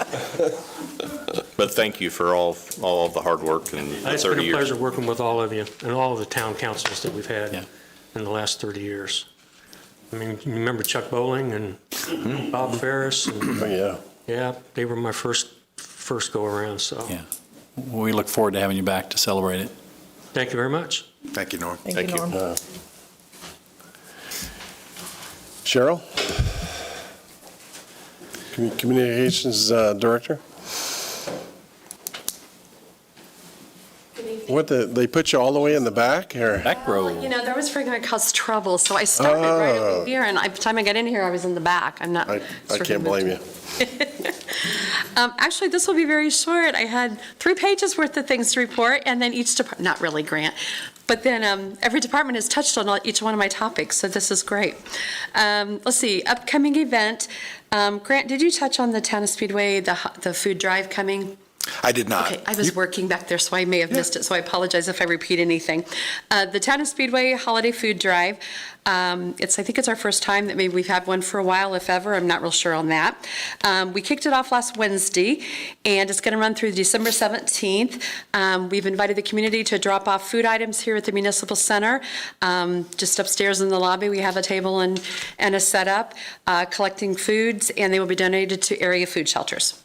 Speaker 7: But thank you for all of the hard work and the 30 years.
Speaker 6: It's been a pleasure working with all of you and all of the town councils that we've had in the last 30 years. I mean, you remember Chuck Bowling and Bob Ferris? And,
Speaker 1: Oh, yeah.
Speaker 6: yeah, they were my first go-around, so.
Speaker 2: Yeah. We look forward to having you back to celebrate it.
Speaker 6: Thank you very much.
Speaker 10: Thank you, Norm.
Speaker 18: Thank you, Norm.
Speaker 1: Cheryl? Communications Director? What, they put you all the way in the back, or?
Speaker 2: Back row.
Speaker 23: You know, that was going to cause trouble, so I started right over here, and by the time I got in here, I was in the back. I'm not.
Speaker 1: I can't blame you.
Speaker 23: Actually, this will be very short. I had 3 pages worth of things to report, and then each department, not really, Grant, but then every department has touched on each one of my topics, so this is great. Let's see, upcoming event. Grant, did you touch on the Town of Speedway, the food drive coming?
Speaker 10: I did not.
Speaker 23: Okay, I was working back there, so I may have missed it, so I apologize if I repeat anything. The Town of Speedway Holiday Food Drive, I think it's our first time that maybe we've had one for a while, if ever. I'm not real sure on that. We kicked it off last Wednesday, and it's going to run through December 17th. We've invited the community to drop off food items here at the Municipal Center. Just upstairs in the lobby, we have a table and a setup, collecting foods, and they will be donated to area food shelters.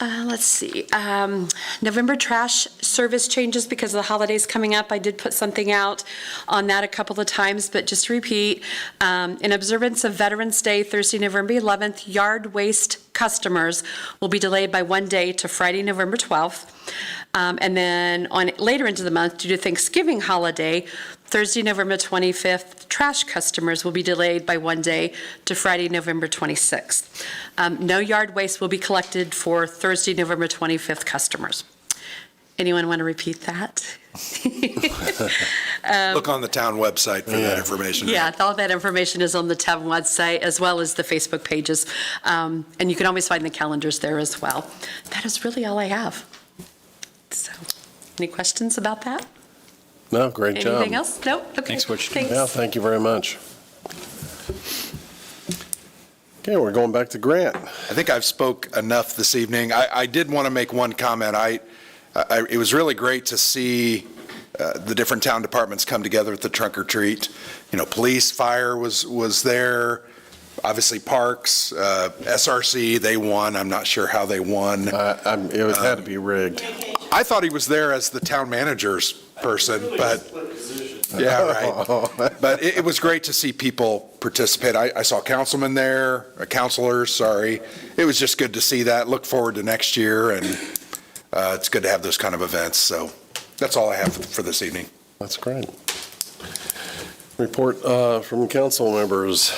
Speaker 23: Let's see, November trash service changes because of the holidays coming up. I did put something out on that a couple of times, but just to repeat, in observance of Veterans Day, Thursday, November 11th, yard waste customers will be delayed by 1 day to Friday, November 12th. And then later into the month, due to Thanksgiving holiday, Thursday, November 25th trash customers will be delayed by 1 day to Friday, November 26th. No yard waste will be collected for Thursday, November 25th customers. Anyone want to repeat that?
Speaker 10: Look on the town website for that information.
Speaker 23: Yeah, all that information is on the town website as well as the Facebook pages. And you can always find the calendars there as well. That is really all I have. So, any questions about that?
Speaker 1: No, great job.
Speaker 23: Anything else? No? Okay.
Speaker 2: Thanks, Rich.
Speaker 23: Thanks.
Speaker 1: Yeah, thank you very much. Okay, we're going back to Grant.
Speaker 10: I think I've spoke enough this evening. I did want to make one comment. It was really great to see the different town departments come together at the trunk or treat. You know, police, fire was there, obviously parks, SRC, they won. I'm not sure how they won.
Speaker 1: It had to be rigged.
Speaker 10: I thought he was there as the town manager's person, but yeah, right. But it was great to see people participate. I saw councilmen there, counselors, sorry. It was just good to see that. Look forward to next year, and it's good to have those kind of events. So that's all I have for this evening.
Speaker 1: That's great. Report from council members.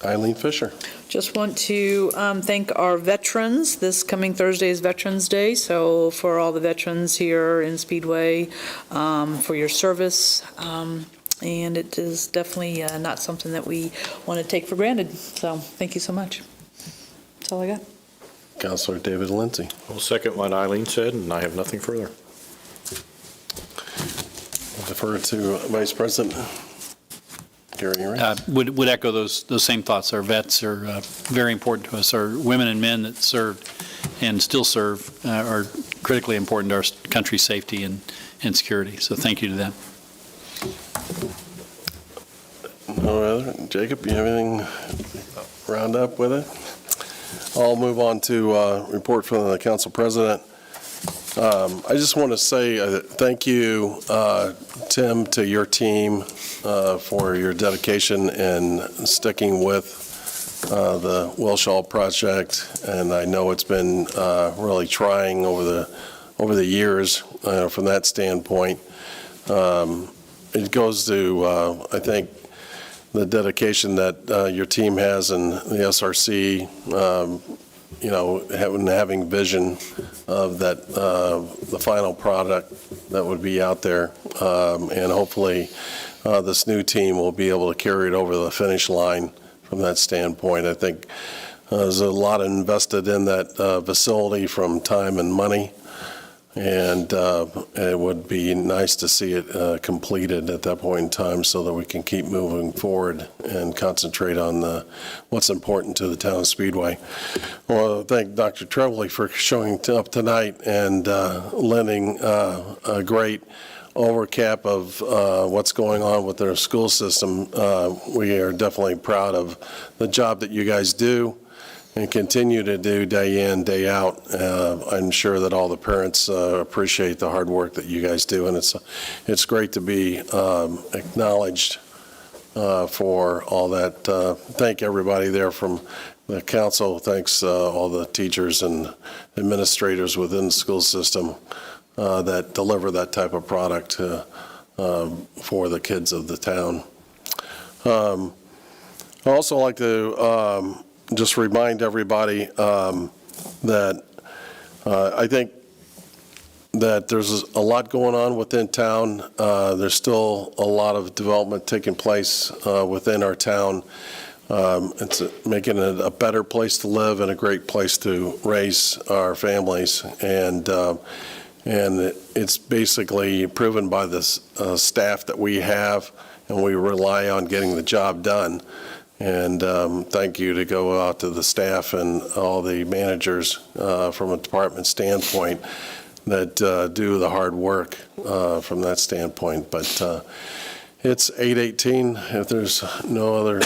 Speaker 1: Eileen Fisher.
Speaker 9: Just want to thank our veterans. This coming Thursday is Veterans Day, so for all the veterans here in Speedway, for your service, and it is definitely not something that we want to take for granted. So thank you so much. That's all I got.
Speaker 1: Councilor David Lindsay.
Speaker 7: I'll second what Eileen said, and I have nothing further.
Speaker 1: I'll defer to Vice President Gary Reed.
Speaker 2: Would echo those same thoughts. Our vets are very important to us. Our women and men that served and still serve are critically important to our country's safety and security. So thank you to them.
Speaker 1: No other. Jacob, you have anything round up with it? I'll move on to report from the council president. I just want to say thank you, Tim, to your team for your dedication and sticking with the Wilshall project. And I know it's been really trying over the years from that standpoint. It goes to, I think, the dedication that your team has and the SRC, having vision of that, the final product that would be out there. And hopefully this new team will be able to carry it over the finish line from that standpoint. I think there's a lot invested in that facility from time and money. And it would be nice to see it completed at that point in time so that we can keep moving forward and concentrate on what's important to the town of Speedway. I want to thank Dr. Trebley for showing up tonight and lending a great overcap of what's going on with their school system. We are definitely proud of the job that you guys do and continue to do day in, day out. I'm sure that all the parents appreciate the hard work that you guys do, and it's great to be acknowledged for all that. Thank everybody there from the council. Thanks all the teachers and administrators within the school system that deliver that type of product for the kids of the town. I'd also like to just remind everybody that I think that there's a lot going on within town. There's still a lot of development taking place within our town. It's making it a better place to live and a great place to raise our families. And it's basically proven by the staff that we have, and we rely on getting the job done. And thank you to go out to the staff and all the managers from a department standpoint that do the hard work from that standpoint. But it's 8:18. If there's no other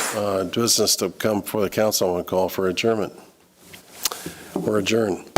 Speaker 1: business to come before the council, I'm going to call for adjournment. We're adjourned.